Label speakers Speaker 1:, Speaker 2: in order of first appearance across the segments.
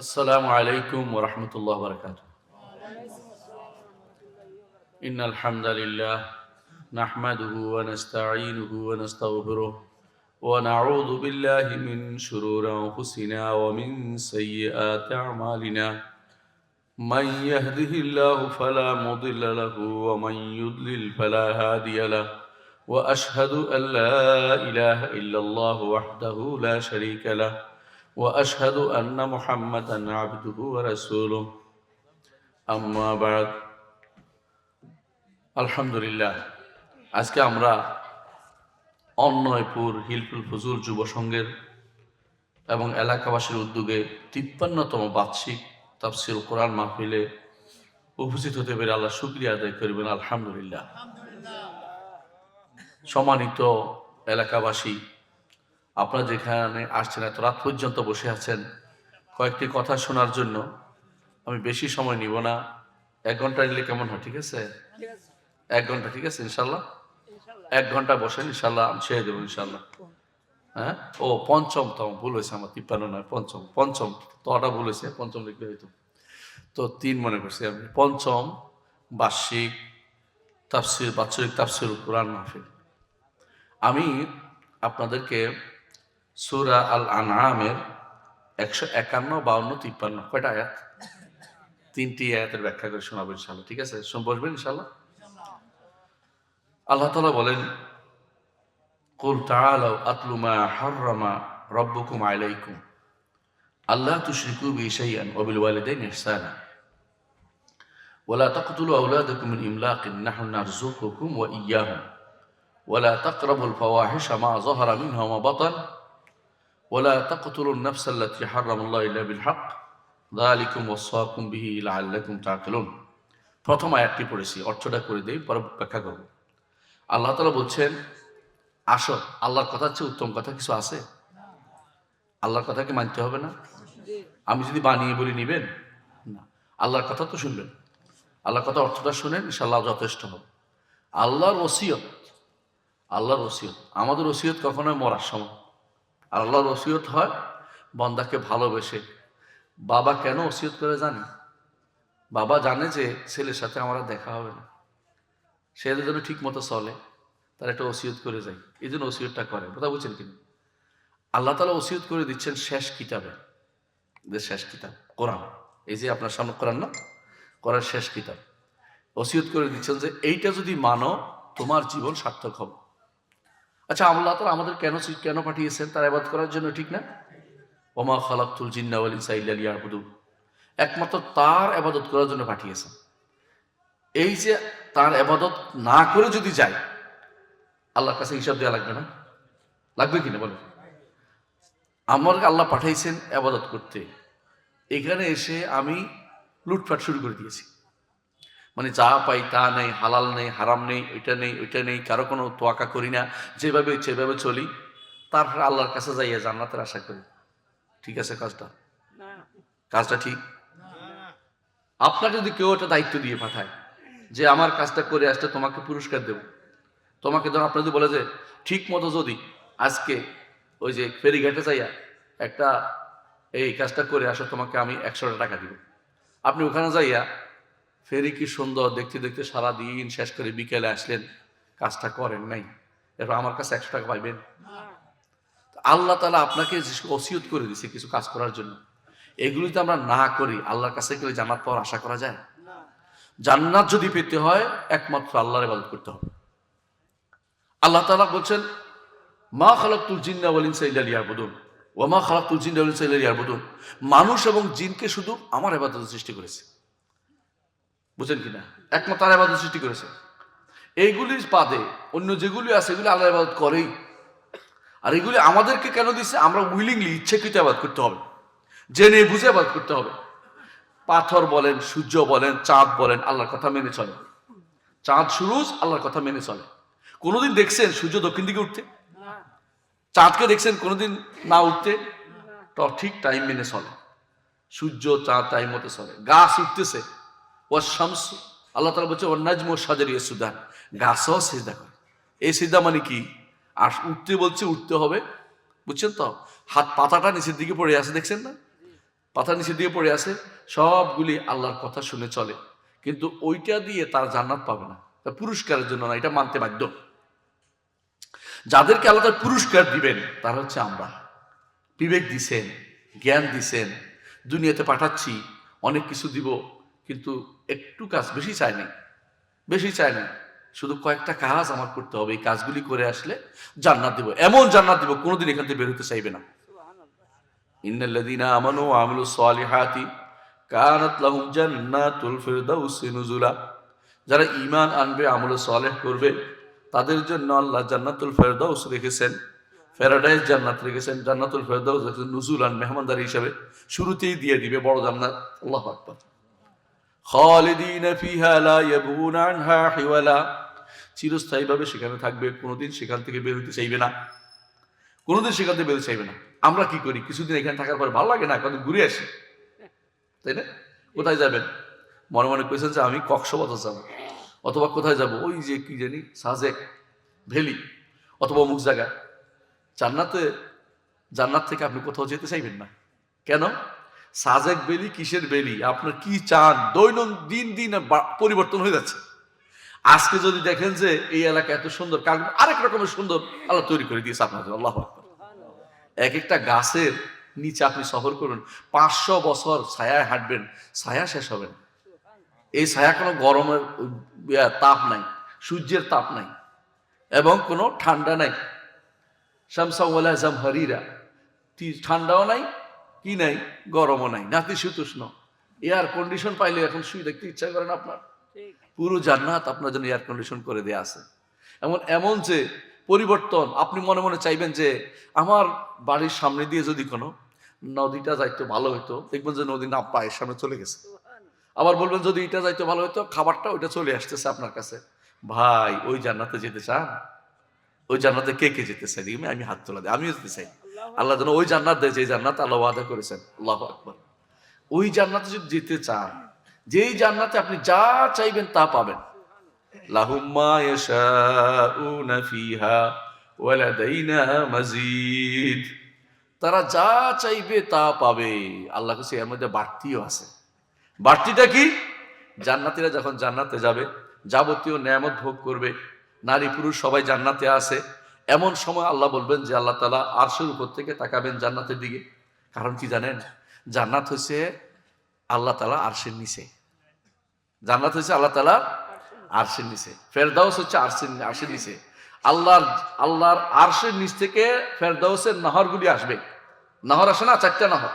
Speaker 1: السلام عليكم ورحمة الله وبركاته. إن الحمد لله نحمده ونستعينه ونستغفره ونعوذ بالله من شرور أنفسنا ومن سيئات أعمالنا من يهده الله فلا مضل له ومن يضلل فلا هادي له وأشهد أن لا إله إلا الله وحده لا شريك له وأشهد أن محمدًا عبده ورسوله أما بعد আলহামদুলিল্লাহ আজকে আমরা অন্নয়পুর হিলফুল ফজুল যুব সংঘের এবং এলাকাবাসীর উদ্যোগে ৫৩তম বার্ষিক তাফসীর কোরআন মাহফিলে উপস্থিত হতে পেরে আল্লাহ শুকরিয়া আদায় করবেন আলহামদুলিল্লাহ। সম্মানিত এলাকাবাসী, আপনারা যেখানে আসছেন, এত রাত পর্যন্ত বসে আছেন কয়েকটি কথা শোনার জন্য। আমি বেশি সময় নিব না, ১ ঘন্টা নিলে কেমন হয়? ঠিক আছে, ১ ঘন্টা ঠিক আছে ইনশাল্লাহ। ১ ঘন্টা বসেন ইনশাল্লাহ, আমি ছেড়ে দেবো ইনশাল্লাহ। হ্যাঁ, ও পঞ্চমতম ভুল হয়েছে আমার, ৫৩ নয়, পঞ্চম তোটা ভুল হয়েছে, পঞ্চম লিখলে হয়তো, তো ৩ মনে করছি আমি। পঞ্চম বার্ষিক বাৎসরিক তাফসীর কোরআন মাহফিল। আমি আপনাদেরকে সূরা আল আনআমের ১৫১, ৫২, ৫৩ কয়টা আয়াত? ৩টি আয়াতের ব্যাখ্যা করে শোনাবো ইনশাআল্লাহ। ঠিক আছে, বসবেন ইনশাআল্লাহ। আল্লাহ তাআলা বলেন, কুল তাআলাউ আতলু মা হাররামা রাব্বুকুম আলাইকুম আল্লা তুশরিকু বিহি শাইআন ওয়া বিল ওয়ালিদাইনি ইহসানা ওয়া লা তাকতুলু আওলাদাকুম মিন ইমলাকিন নাহনু নারযুকুকুম ওয়া ইয়্যাহুম ওয়া লা তাকরাবুল ফাওয়াহিশা মা যাহারা মিনহা ওয়া মা বাতান ওয়া লা তাকতুলুন নাফসা আল্লাতী হাররামাল্লাহু ইল্লা বিল হক যালিকুম ওয়াসাকুম বিহি লাআল্লাকুম তা'কিলুন। প্রথম আয়াতটি পড়েছি, অর্থটা করে দেই, পরে ব্যাখ্যা করব। আল্লাহ তাআলা বলছেন, আসো, আল্লাহর কথার চেয়ে উত্তম কথা কিছু আছে? আল্লাহর কথাকে মানতে হবে না? আমি যদি বানিয়ে বলি নিবেন না, আল্লাহর কথা তো শুনবেন। আল্লাহর কথা অর্থটা শুনেন, ইনশাআল্লাহ যথেষ্ট হবে। আল্লাহর ওসিয়ত, আমাদের ওসিয়ত কখনোই মরার সময়, আর আল্লাহর ওসিয়ত হয় বান্দাকে ভালোবেসে। বাবা কেন ওসিয়ত করে জানি? বাবা জানে যে ছেলের সাথে আমার দেখা হবে না, ছেলে যেন ঠিক মতো চলে, তার একটা ওসিয়ত করে যায়, এই জন্য ওসিয়তটা করে। কথা বুঝছেন কিনা? আল্লাহ তাআলা ওসিয়ত করে দিচ্ছেন শেষ কিতাবে, যে শেষ কিতাব কোরআন, এই যে আপনার সামনে কোরআন না, কোরআন শেষ কিতাব, ওসিয়ত করে দিচ্ছেন যে এইটা যদি মানো তোমার জীবন সার্থক হবে। আচ্ছা, আল্লাহ তাআলা আমাদের কেন পাঠিয়েছেন? তার ইবাদত করার জন্য, ঠিক না? ওমা খালাকতুল জিন্না ওয়াল ইনসা ইল্লা লিয়াবুদুন, একমাত্র তার ইবাদত করার জন্য পাঠিয়েছেন। এই যে তার ইবাদত না করে যদি যায়, আল্লাহর কাছে হিসাব দেওয়া লাগবে না? লাগবে কিনা বলেন? আমাকে আল্লাহ পাঠাইছেন ইবাদত করতে, এখানে এসে আমি লুটপাট শুরু করে দিয়েছি। মানে যা পাই তা নেই, হালাল নেই, হারাম নেই, এটা নেই, ওইটা নেই, কারো কোনো তোয়াক্কা করি না, যেভাবে সেভাবে চলি, তারপরে আল্লাহর কাছে যাইয়া জান্নাতের আশা করি। ঠিক আছে কাজটা ঠিক? আপনাকে যদি কেউ একটা দায়িত্ব দিয়ে পাঠায় যে আমার কাজটা করে আসলে তোমাকে পুরস্কার দেব, তোমাকে ধর আপনার যদি বলে যে ঠিক মতো যদি আজকে ওই যে ফেরিঘাটে যাইয়া একটা এই কাজটা করে আসো, তোমাকে আমি ১০০ টাকা দিব। আপনি ওখানে যাইয়া ফেরি কি সুন্দর দেখতে দেখতে সারাদিন শেষ করে বিকেলে আসলেন, কাজটা করেন নাই, এরপর আমার কাছে ১০০ টাকা পাইবেন? আল্লাহ তাআলা আপনাকে ওসিয়ত করে দিয়েছে কিছু কাজ করার জন্য, এগুলি তো আমরা না করি, আল্লাহর কাছে গেলে জান্নাত পাওয়ার আশা করা যায়? জান্নাত যদি পেতে হয় একমাত্র আল্লাহর ইবাদত করতে হবে। আল্লাহ তাআলা বলছেন, মা খালাকতুল জিন্না ওয়াল ইনসা ইল্লা লিয়াবুদুন ওয়া মা খালাকতুল জিন্না ওয়াল ইনসা ইল্লা লিয়াবুদুন, মানুষ এবং জিনকে শুধু আমার ইবাদতে সৃষ্টি করেছে। বুঝেন কিনা? একমাত্র তার ইবাদত সৃষ্টি করেছে। এইগুলির বাদে অন্য যেগুলি আছে এগুলি আল্লাহর ইবাদত করেই। আর এগুলি আমাদেরকে কেন দিচ্ছে? আমরা উইলিংলি, ইচ্ছাকৃত ইবাদত করতে হবে, জেনে বুঝে ইবাদত করতে হবে। পাথর বলেন, সূর্য বলেন, চাঁদ বলেন, আল্লাহর কথা মেনে চলে। চাঁদ সুরুজ আল্লাহর কথা মেনে চলে। কোনোদিন দেখছেন সূর্য দক্ষিণ দিকে উঠতে? চাঁদকে দেখছেন কোনোদিন না উঠতে? তো ঠিক টাইম মেনে চলে, সূর্য চাঁদ টাইম মতো চলে। গাছ উঠতেছে, ও শামস, আল্লাহ তাআলা বলছে ওয়ান নাজমু শাজারু ইয়াসজুদান, গাছও সিজদা করে। এই সিজদা মানে কি? আর উঠতে বলছে, উঠতে হবে, বুঝছেন তো? হাত পাতাটা নিচের দিকে পড়ে আছে, দেখছেন না? পাতা নিচে দিয়ে পড়ে আছে, সবগুলি আল্লাহর কথা শুনে চলে, কিন্তু ওইটা দিয়ে তার জান্নাত পাবে না, তার পুরস্কারের জন্য না, এটা মানতে বাধ্য। যাদেরকে আল্লাহ তার পুরস্কার দিবেন তারা হচ্ছে আমরা। বিবেক দিছেন, জ্ঞান দিছেন, দুনিয়াতে পাঠাচ্ছি, অনেক কিছু দিব, কিন্তু একটু কাজ বেশি চাই না, বেশি চাই না, শুধু কয়েকটা কাজ আমার করতে হবে, এই কাজগুলি করে আসলে জান্নাত দিব, এমন জান্নাত দিব কোনোদিন এখান থেকে বের হতে চাইবে না। ইন্নাল্লাযীনা আমানু ওয়া আমিলুস সালিহাতি কানাত লাহুম জান্নাতুল ফিরদাউসি নুজুলা। যারা ঈমান আনবে, আমল সালেহ করবে, তাদের জন্য আল্লাহ জান্নাতুল ফিরদাউস রেখেছেন, প্যারাডাইস জান্নাত রেখেছেন, জান্নাতুল ফিরদাউস রেখেছেন নুজুলান, মেহমানদারি হিসেবে শুরুতেই দিয়ে দিবে বড় জান্নাত। আল্লাহু আকবার। খালিদিনা ফিহা লা ইয়াবগুনা আনহা হিওয়ালা। চিরস্থায়ীভাবে সেখানে থাকবে, কোনোদিন সেখান থেকে বের হতে চাইবে না, কোনোদিন সেখান থেকে বেরোতে চাইবে না। আমরা কি করি, কিছুদিন এখানে থাকার পর ভালো লাগে না, কদিন ঘুরে আসি, তাই না? কোথায় যাবেন? মনে মনে করেছেন যে আমি কক্সবাজার যাবো, অথবা কোথায় যাব, ওই যে কি জানি সাজেক ভ্যালি, অথবা অমুক জায়গায়। জান্নাতে, জান্নাত থেকে আপনি কোথাও যেতে চাইবেন না। কেন? সাজেক ভ্যালি কিসের ভ্যালি? আপনার কি চান? দৈনন্দিন দিন পরিবর্তন হয়ে যাচ্ছে। আজকে যদি দেখেন যে এই এলাকা এত সুন্দর, কারণ আরেক রকমের সুন্দর আল্লাহ তৈরি করে দিয়েছে আপনাদের। আল্লাহু আকবার। এক একটা গাছের নিচে আপনি সফর করুন, 500 বছর ছায়ায় হাঁটবেন, ছায়া শেষ হবে না। এই ছায়া কোনো গরমের তাপ নাই, সূর্যের তাপ নাই, এবং কোনো ঠান্ডা নাই। শামসাওয়ালা জামহারিরা, ঠান্ডাও নাই, কি নাই, গরমও নাই, নাতিশীতোষ্ণ। এয়ার কন্ডিশন পাইলে এখন শুয়ে দেখতে ইচ্ছা করে না আপনার? পুরো জান্নাত আপনার জন্য এয়ার কন্ডিশন করে দেয়া আছে। এমন যে পরিবর্তন, আপনি মনে মনে চাইবেন যে আমার বাড়ির সামনে দিয়ে যদি কোনো নদীটা যাইতো ভালো হইতো, দেখবেন যে নদী না পায়ের সামনে চলে গেছে। আবার বলবেন যদি এটা যাইতো ভালো হইতো, খাবারটা ওইটা চলে আসতেছে আপনার কাছে। ভাই, ওই জান্নাতে যেতে চান? ওই জান্নাতে কে কে যেতে চাই? আমি হাত তোলা দিই, আমিও যেতে চাই। আল্লাহ যেন ওই জান্নাত দেয় যে জান্নাত আল্লাহ ওয়াদা করেছেন। আল্লাহু আকবার। ওই জান্নাতে যদি যেতে চান, যেই জান্নাতে আপনি যা চাইবেন তা পাবেন। লাহুম মা ইয়াশাউনা ফিহা ওয়া লাদাইনা মাজিদ। তারা যা চাইবে তা পাবে। আল্লাহ কাছে এর মধ্যে বাড়তিও আছে। বাড়তিটা কি? জান্নাতীরা যখন জান্নাতে যাবে, যাবতীয় নেয়ামত ভোগ করবে, নারী পুরুষ সবাই জান্নাতে আছে, এমন সময় আল্লাহ বলবেন যে আল্লাহ তাআলা আরশের উপর থেকে তাকাবেন জান্নাতের দিকে। কারণ কি জানেন? জান্নাত হচ্ছে আল্লাহ তাআলা আরশের নিচে। জান্নাত হচ্ছে আল্লাহ তাআলা আরশের নিচে, ফেরদাউস হচ্ছে আরশের নিচে। আল্লাহর আরশের নিচ থেকে ফেরদাউসের নহরগুলি আসবে। নহর আসে না, 4টা নহর,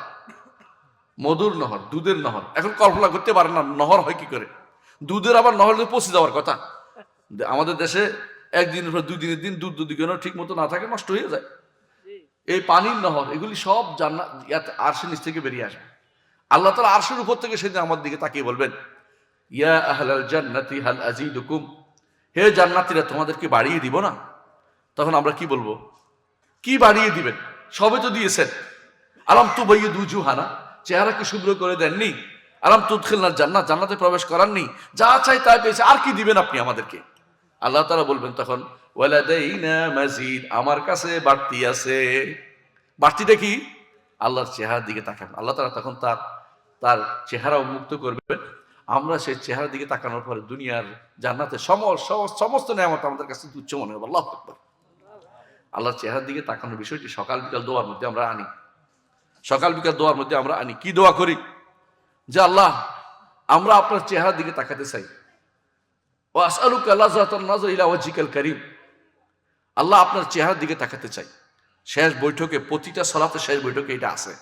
Speaker 1: মধুর নহর, দুধের নহর। এখন কল্পনা করতে পারেন না নহর হয় কি করে। দুধের আবার নহর পচে যাওয়ার কথা। আমাদের দেশে একদিনের পর 2 দিনের দিন দুধ যদি কেন ঠিক মতো না থাকে নষ্ট হয়ে যায়। এই পানির নহর, এগুলি সব জান্নাত আরশের নিচ থেকে বেরিয়ে আসবে। আল্লাহ তাআলা আরশের উপর থেকে সেদিন আমার দিকে তাকিয়ে বলবেন, ইয়া আহলাল জান্নাতি হাল আযীদুকুম। হে জান্নাতীরা, তোমাদেরকে বাড়িয়ে দিব না? তখন আমরা কি বলবো? কি বাড়িয়ে দিবেন? সবে তো দিয়েছেন। আলাম তুবাইয়িদু উজুহানা, চেহারা কি শুভ্র করে দেননি? আলাম তুদখিলনা জান্নাত, জান্নাতে প্রবেশ করাননি? যা চাই তাই পেয়েছে, আর কি দিবেন আপনি আমাদেরকে? আল্লাহ তাআলা বলবেন তখন, ওয়ালাদাইনা মাজিদ, আমার কাছে বাড়তি আছে। বাড়তিটা কি? আল্লাহর চেহারার দিকে তাকাবেন। আল্লাহ তাআলা তখন তার চেহারা উন্মুক্ত করবেন। আমরা সেই চেহারার দিকে তাকানোর পরে দুনিয়ার জান্নাতের সমস্ত নেয়ামত আমাদের কাছে তুচ্ছ মনে হবে। আল্লাহু আকবার। আল্লাহর চেহারার দিকে তাকানোর বিষয়টি সকাল বিকাল দোয়ার মধ্যে আমরা আনি। সকাল বিকাল দোয়ার মধ্যে আমরা আনি। কি দোয়া করি? যে আল্লাহ, আমরা আপনার চেহারার দিকে তাকাতে চাই। ওয়া আসআলুকা লাযযাতান নাযর ইলা ওয়াজহিকাল কারীম। আল্লাহ, আপনার চেহারার দিকে তাকাতে চাই। শেষ বৈঠকে, প্রতিটা সালাতের শেষ বৈঠকে এটা আছে।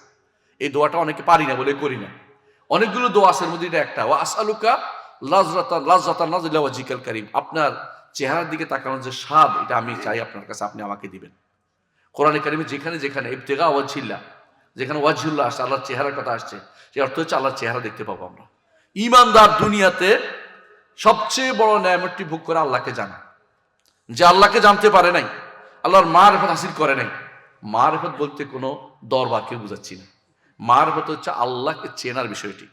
Speaker 1: এই দোয়াটা অনেকে পারি না বলে করি না। অনেকগুলো দোয়া আছে, এর মধ্যে এটা একটা। ওয়া আসআলুকা লাযযাতান নাযর ইলা ওয়াজহিকাল কারীম। আপনার চেহারার দিকে তাকানোর যে স্বাদ, এটা আমি চাই আপনার কাছে, আপনি আমাকে দিবেন। কোরআনে কারিমে যেখানে যেখানে ইবতিগা ওয়াজহিল্লাহ, যেখানে ওয়াজহুল্লাহ আসছে, আল্লাহর চেহারার কথা আসছে, সে অর্থ হচ্ছে আল্লাহর চেহারা দেখতে পাবো আমরা। ঈমানদার দুনিয়াতে সবচেয়ে বড় নেয়ামতটি ভোগ করে আল্লাহকে জানা। যে আল্লাহকে জানতে পারে নাই, আল্লাহর মারিফত হাসিল করে নাই। মারিফত বলতে কোনো দরবারকে বুঝাচ্ছি না। মারিফত হচ্ছে আল্লাহকে চেনার বিষয়টি।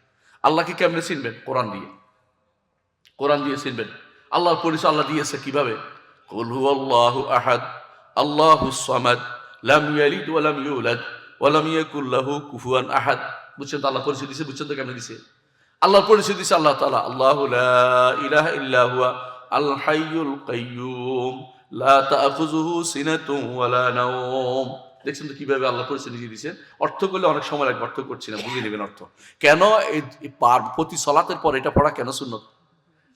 Speaker 1: আল্লাহকে কেমনে চিনবেন? কোরআন দিয়ে। কোরআন দিয়ে চিনবেন। আল্লাহর পরিচয় আল্লাহ দিয়েছে কিভাবে? কুল হুয়াল্লাহু আহাদ আল্লাহুস সামাদ লাম ইয়ালিদ ওয়া লাম ইউলাদ ওয়া লাম ইয়াকুল লাহু কুফুয়ান আহাদ। বুঝছেন তো আল্লাহ পরিচয় দিছে, বুঝছেন তো কেমন দিছে? আল্লাহর পরিচয় দিছে আল্লাহ তাআলা, আল্লাহু লা ইলাহা ইল্লা হুয়া আল হাইয়ুল কাইয়্যুম লা তাখুযুহু সিনাতুন ওয়ালা নাওম। দেখছেন তো কিভাবে আল্লাহ পরিচয় দিয়ে দিয়েছেন। অর্থ করলে অনেক সময় লাগবে, অর্থ করছি না, বুঝে নেবেন অর্থ। কেন এই প্রতি সলাতের পর এটা পড়া কেন সুন্নত?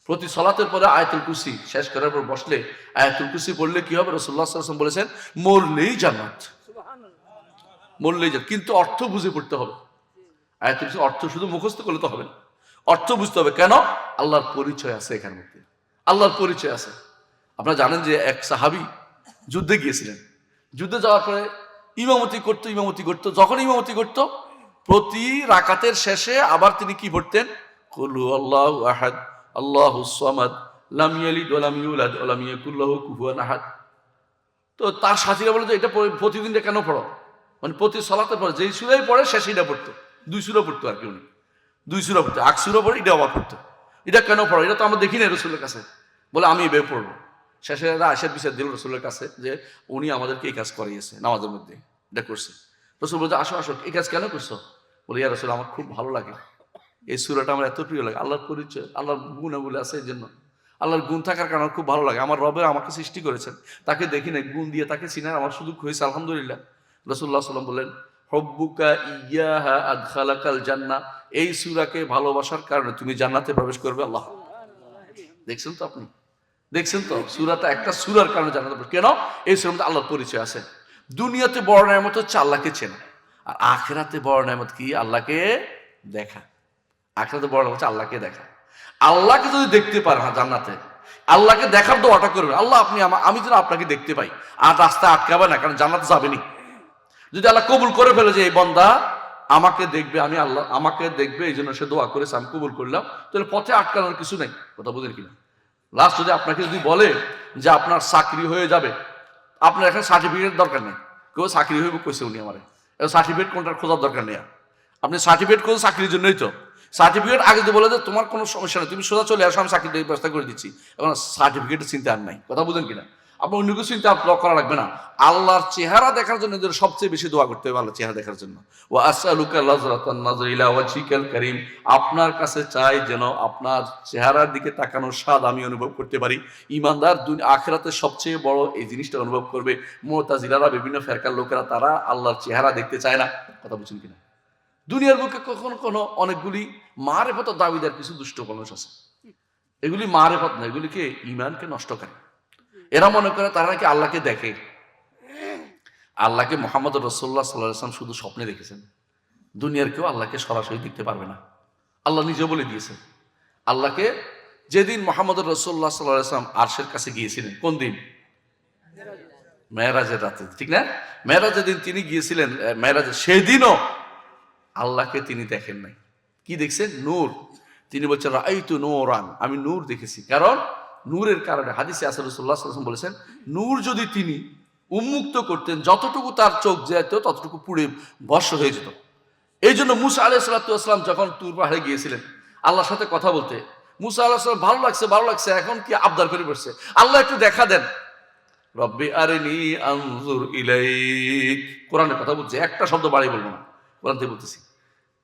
Speaker 1: প্রতি সলাতের পরে আয়াতুল কুরসি শেষ করার পর বসলে আয়াতুল কুরসি পড়লে কি হবে? রাসূলুল্লাহ সাল্লাল্লাহু আলাইহি ওয়াসাল্লাম বলেছেন মরলেই জান্নাত, মরলেই জান্নাত। কিন্তু অর্থ বুঝে পড়তে হবে। আয়াতুল কুরসি অর্থ শুধু মুখস্থ করলে তো হবে না, অর্থ বুঝতে হবে। কেন? আল্লাহর পরিচয় আছে এখানের মধ্যে, আল্লাহর পরিচয় আছে। আপনারা জানেন যে এক সাহাবী যুদ্ধে গিয়েছিলেন, যুদ্ধে যাওয়ার পরে ইমামতি করতো। যখন ইমামতি করতো প্রতি রাকাতের শেষে আবার তিনি কি পড়তেন? কুল আল্লাহু আহাদ আল্লাহুস সামাদ লাম ইয়ালিদ ওয়া লাম ইউলাদ ওয়া লাম ইয়াকুল লাহু কুফুয়ান আহাদ। তো তার সাথীরা বলে যে এটা প্রতিদিন কেন পড়ো? মানে প্রতি সালাতে পড়ে যেই সূরাই পড়ে শেষে এটা পড়তো, 2 সূরা পড়তো আর কি, উনি 2 সূরা পড়তো, 8 সূরা পড়ে এটা আবার পড়তো। এটা কেন পড়ো? এটা তো আমরা দেখি না রাসূলের কাছে। বলে আমি এভাবে পড়বো। শেষে আয়েশা বিচার দিল রাসূলের কাছে যে উনি আমাদেরকে এই কাজ করিয়েছে, নামাজের মধ্যে এটা করছে। রাসূল বলছে আসো আসো, এই কাজ কেন করছো? বলে ইয়া রাসূল আমার খুব ভালো লাগে, এই সূরাটা আমার এত প্রিয় লাগে, আল্লাহর পরিচয়, আল্লাহর গুণাবলী আছে এই জন্য, আল্লাহর গুণ থাকার কারণে খুব ভালো লাগে। আমার রবের আমাকে সৃষ্টি করেছেন, তাকে দেখি না, গুণ দিয়ে তাকে চিনার আমার সুযোগ হয়েছে, আলহামদুলিল্লাহ। রাসূলুল্লাহ সাল্লাল্লাহু আলাইহি ওয়াসাল্লাম বললেন হুব্বুকা ইয়াহা আদখালাকাল জান্নাহ, এই সূরাকে ভালোবাসার কারণে তুমি জান্নাতে প্রবেশ করবে। আল্লাহ, দেখছেন তো আপনি, দেখছেন তো সূরাটা একটা সূরার কারণে জান্নাতে প্রবেশ। কেন? এই সূরার মধ্যে আল্লাহর পরিচয় আছে। দুনিয়াতে বড় নেয়ামত হচ্ছে আল্লাহকে চেনা, আর আখিরাতে বড় নেয়ামত কি? আল্লাহকে দেখা। আখিরাতে বড় নেয়ামত হচ্ছে আল্লাহকে দেখা। আল্লাহকে যদি দেখতে পারেন জান্নাতে, আল্লাহকে দেখার দোয়াটা করবেন, আল্লাহ আপনি আমি যেন আপনাকে দেখতে পাই। আর রাস্তা আটকাবে না, কারণ জান্নাতে যাবেনি। যদি আল্লাহ কবুল করে ফেলে যে এই বান্দা আমাকে দেখবে, আমি আল্লাহ আমাকে দেখবে এই জন্য সে দোয়া করেছে, আমি কবুল করলাম, তাহলে পথে আটকানোর কিছু নেই। কথা বুঝেন কিনা? লাস্ট যদি আপনাকে যদি বলে যে আপনার চাকরি হয়ে যাবে, আপনার এখন সার্টিফিকেট দরকার নেই, কেউ চাকরি হইব কইছে উনি আমার, সার্টিফিকেট কোনটার খোঁজার দরকার নেই। আপনি সার্টিফিকেট খোঁজ চাকরির জন্যই তো। সার্টিফিকেট আগে যদি বলে যে তোমার কোনো সমস্যা নেই, তুমি সোজা চলে আসো, আমি চাকরির ব্যবস্থা করে দিচ্ছি, এখন সার্টিফিকেটের চিন্তা আর নাই। কথা বুঝেন কিনা? আপনার অন্য কিছু চিন্তা করা লাগবে না। আল্লাহর চেহারা দেখার জন্য এদের সবচেয়ে বেশি দোয়া করতে হবে, আল্লাহর চেহারা দেখার জন্য। ওয়া আসআলুকা লাযরাতান নাযর ইলা ওয়াজহিকাল কারীম, আপনার কাছে চাই যেন আপনার চেহারার দিকে তাকানোর স্বাদ আমি অনুভব করতে পারি। ঈমানদার আখিরাতে সবচেয়ে বড় এই জিনিসটা অনুভব করবে। মুতাজিলারা, বিভিন্ন ফেরকার লোকেরা, তারা আল্লাহর চেহারা দেখতে চায় না। কথা বুঝছেন কিনা? দুনিয়ার বুকে কখনো অনেকগুলি মারেফত দাবিদার কিছু দুষ্ট মানুষ আছে, এগুলি মারেফত না, এগুলিকে ঈমানকে নষ্ট করে। এরা মনে করে তারা নাকি আল্লাহকে দেখে। আল্লাহকে মুহাম্মদ রাসূলুল্লাহ সাল্লাল্লাহু আলাইহি ওয়াসাল্লাম শুধু স্বপ্নে দেখেছেন। দুনিয়ার কেউ আল্লাহকে সরাসরি দেখতে পারবে না। আল্লাহ নিজে বলে দিয়েছেন। আল্লাহকে যেদিন মুহাম্মদ রাসূলুল্লাহ সাল্লাল্লাহু আলাইহি ওয়াসাল্লাম আরশের কাছে গিয়েছিলেন, কোন দিন? মেরাজের রাতে, ঠিক না? মেরাজের দিন তিনি গিয়েছিলেন, মেরাজের সেদিনও আল্লাহকে তিনি দেখেন নাই। কি দেখছেন? নূর। তিনি বলছেন রাআইতু নূরান, আমি নূর দেখেছি। কারণ নূরের কারণে হাদিসে আছে রাসূলুল্লাহ সাল্লাল্লাহু আলাইহি ওয়াসাল্লাম বলেছেন নূর যদি তিনি উন্মুক্ত করতেন, যতটুকু তার চোখ যেত ততটুকু পুড়ে ভস্ম হয়ে যেত। এই জন্য মুসা আলাইহিস সালাম যখন তুর পাহাড়ে গিয়েছিলেন আল্লাহর সাথে কথা বলতে, মুসা আলাইহিস সালাম ভালো লাগছে, এখন কি আবদার করে বসছে, আল্লাহ একটু দেখা দেন। রব্বি আরিনি আনজুর ইলাইক, কোরআনের কথা বলছে, একটা শব্দ বাড়ি বলবো না, কোরআন থেকে বলতেছি।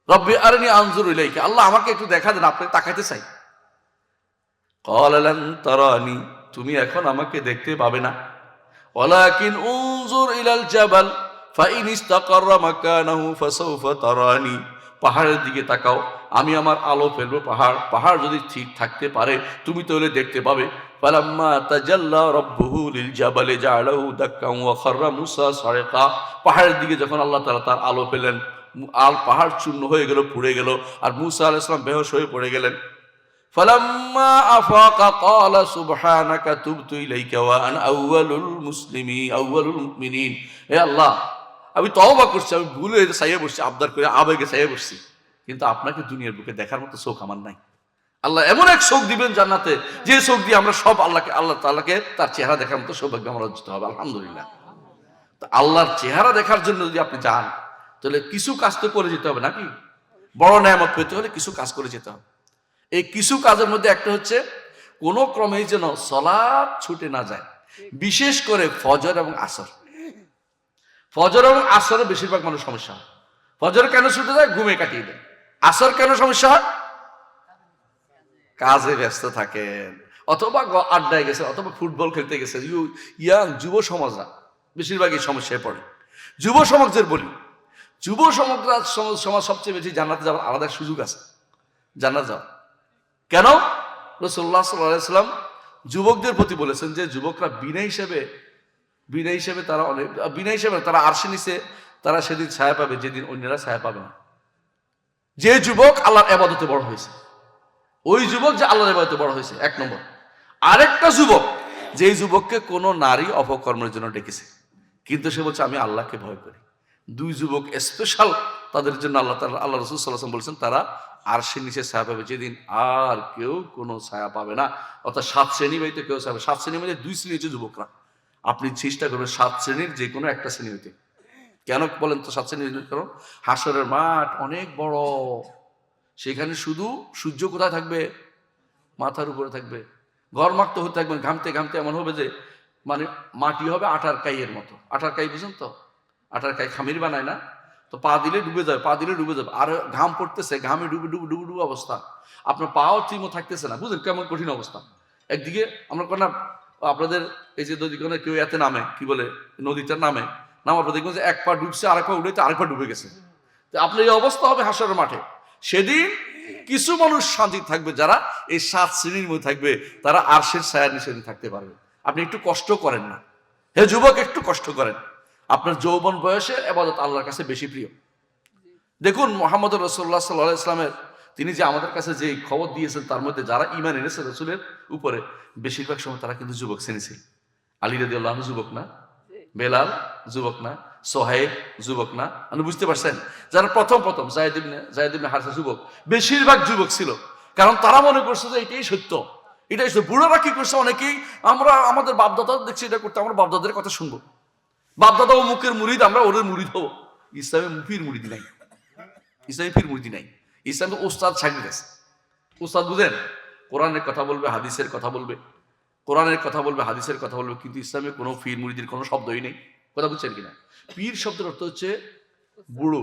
Speaker 1: রব্বি আরিনি আনজুর ইলাইক, আল্লাহ আমাকে একটু দেখা দেন, আপনাকে তাকাইতে চাই। ক্বালা লান তারানি, তুমি এখন আমাকে দেখতে পাবে না। ওয়ালাকিন উনজুর ইলাল জাবাল ফাইন ইসতাকাররা মাকানাহু ফাসাউফা তারানি, পাহাড়ের দিকে তাকাও, আমি আমার আলো ফেলবো, পাহাড় যদি ঠিক থাকতে পারে তুমি তাহলে দেখতে পাবে। ফালাম্মা তাজাল্লা রাব্বুহু লিল জাবালি জাআলাহু দাক্কান ওয়া খাররা মুসা সারিকা, পাহাড়ের দিকে যখন আল্লাহ তাআলা তার আলো ফেলেন, পাহাড় চূর্ণ হয়ে গেল, পুড়ে গেল, আর মুসা আলাইহিস সালাম বেহুশ হয়ে পড়ে গেলেন। ফালাম্মা আফাকা ক্বালা সুবহানাকা তুবতু ইলাইকা ওয়া আনা আউয়ালুল মুমিনিন, হে আল্লাহ আমি তওবা করছি, আমি ভুলে চাইয়ে বসছি, আবদার করে আবেগে চাইয়ে বসছি, কিন্তু আপনাকে দুনিয়ার বুকে দেখার মতো চোখ আমার নাই। আল্লাহ এমন এক চোখ দিবেন জান্নাতে, যে চোখ দিয়ে আমরা সব আল্লাহ তাআলাকে তার চেহারা দেখার মতো সৌভাগ্য আমরা অর্জিত হবে, আলহামদুলিল্লাহ। তো আল্লাহর চেহারা দেখার জন্য যদি আপনি যান তাহলে কিছু কাজ তো করে যেতে হবে নাকি? বড় নেয়ামত পেতে হলে কিছু কাজ করে যেতে হবে। এই কিছু কাজের মধ্যে একটা হচ্ছে কোনো ক্রমেই যেন সালাত ছুটে না যায়, বিশেষ করে ফজর এবং আসর। ফজর এবং আসরে বেশিরভাগ মানুষ সমস্যা হয়। ফজর কেন ছুটে যায়? ঘুমে কাটিয়ে দেয়। আসর কেন সমস্যা হয়? কাজে ব্যস্ত থাকেন, অথবা আড্ডায় গেছে, অথবা ফুটবল খেলতে গেছে। ইয়াং যুব সমাজরা বেশিরভাগই সমস্যায় পড়ে। যুব সমাজের বলি, যুব সমাজ সবচেয়ে বেশি জান্নাতে যাওয়ার আলাদা সুযোগ আছে। জান্নাত যাওয়া কেন? রাসূলুল্লাহ সাল্লাল্লাহু আলাইহি ওয়াসাল্লাম যুবকদের প্রতি বলেছেন যে যুবকরা বিনা হিসেবে তারা আরশে নিচে তারা সেদিন ছায়া পাবে যেদিন অন্যরা ছায়া পাবে না। যে যুবক আল্লাহর ইবাদতে বড় হয়েছে, ওই যুবক যে আল্লাহর ইবাদতে বড় হয়েছে, এক নম্বর। আরেকটা যুবক, যেই যুবককে কোনো নারী অপকর্মের জন্য ডেকেছে, কিন্তু সে বলছে আমি আল্লাহকে ভয় করি। দুই যুবক স্পেশাল, তাদের জন্য আল্লাহ রাসূল সাল্লাল্লাহু আলাইহি ওয়াসাল্লাম বলেছেন তারা আরশের নিচে ছায়া পাবে যেদিন আর কেউ কোনো ছায়া পাবে না। অর্থাৎ 7 শ্রেণী হইতে কেউ ছায়া পাবে। 7 শ্রেণীর মধ্যে 2 শ্রেণী হচ্ছে যুবকরা। আপনি চেষ্টা করবেন 7 শ্রেণীর যে কোনো একটা শ্রেণী হইতে। কেন বলেন তো 7 শ্রেণীর? কারণ হাসরের মাঠ অনেক বড়, সেখানে শুধু সূর্য কোথায় থাকবে? মাথার উপরে থাকবে। গরমাক্ত হতে থাকবেন, ঘামতে ঘামতে এমন হবে যে মানে মাটি হবে আটার কাইয়ের মতো। আটার কাই বুঝেন তো? আটার কাই খামির বানায় না? তো পা দিলে ডুবে যাবে, পা দিলে ডুবে যাবে। আর ঘাম পড়তেছে, ঘামে ডুবে ডুবে ডুবে ডুবে অবস্থা। আপনার পাও ঠিকমতো থাকতেছে না। বুঝলেন কেমন কঠিন অবস্থা? একদিকে আমরা কোন আপনাদের এই যে যদি কোনো কেউ এতে নামে, কি বলে নদীটার নামে নামার পর দেখবেন যে এক পা ডুবছে, আরেক পা উঠে আরেক পা ডুবে গেছে। তো আপনার এই অবস্থা হবে হাসরের মাঠে। সেদিন কিছু মানুষ শান্তি থাকবে, যারা এই 7 শ্রেণীর মধ্যে থাকবে, তারা আরশের ছায়ার নিচে থাকতে পারবে। আপনি একটু কষ্ট করেন না, হে যুবক, একটু কষ্ট করেন। আপনার যৌবন বয়সে ইবাদত আল্লাহর কাছে বেশি প্রিয়। দেখুন মুহাম্মদ রাসূলুল্লাহ সাল্লাল্লাহু আলাইহি ওয়াসাল্লামের তিনি যে আমাদের কাছে যে খবর দিয়েছেন, তার মধ্যে যারা ঈমান এনেছে রাসূলের উপরে, বেশিরভাগ সময় তারা কিন্তু যুবক শ্রেণী ছিল। আলী রাদিয়াল্লাহু আনহু যুবক না? বেলাল যুবক না? সোহাইব যুবক না? আপনি বুঝতে পারছেন? যারা প্রথম যায়েদ ইবনে হারসা যুবক, বেশিরভাগ যুবক ছিল। কারণ তারা মনে করছে যে এটাই সত্য, এটাই সত্য। বুড়ারা কি করছে? অনেকেই আমরা আমাদের বাপদাদা দেখছি এটা করতে, আমরা বাপদাদের কথা শুনবো। বাপদাদা ও মুখের মুরিদ, আমরা ওদের মুরিদ হবো। ইসলামে পীর মুরিদ নাই, ইসলামী পীর মুরিদি নাই। ইসলামে ওস্তাদ শাগিদ আছে। ওস্তাদ বুঝেন? কোরআনের কথা বলবে, হাদিসের কথা বলবে, কোরআনের কথা বলবে, হাদিসের কথা বলবে, কিন্তু ইসলামে কোনো পীর মুরিদির কোনো শব্দই নেই। কথা বুঝছেন কিনা? পীর শব্দের অর্থ হচ্ছে বুড়ো,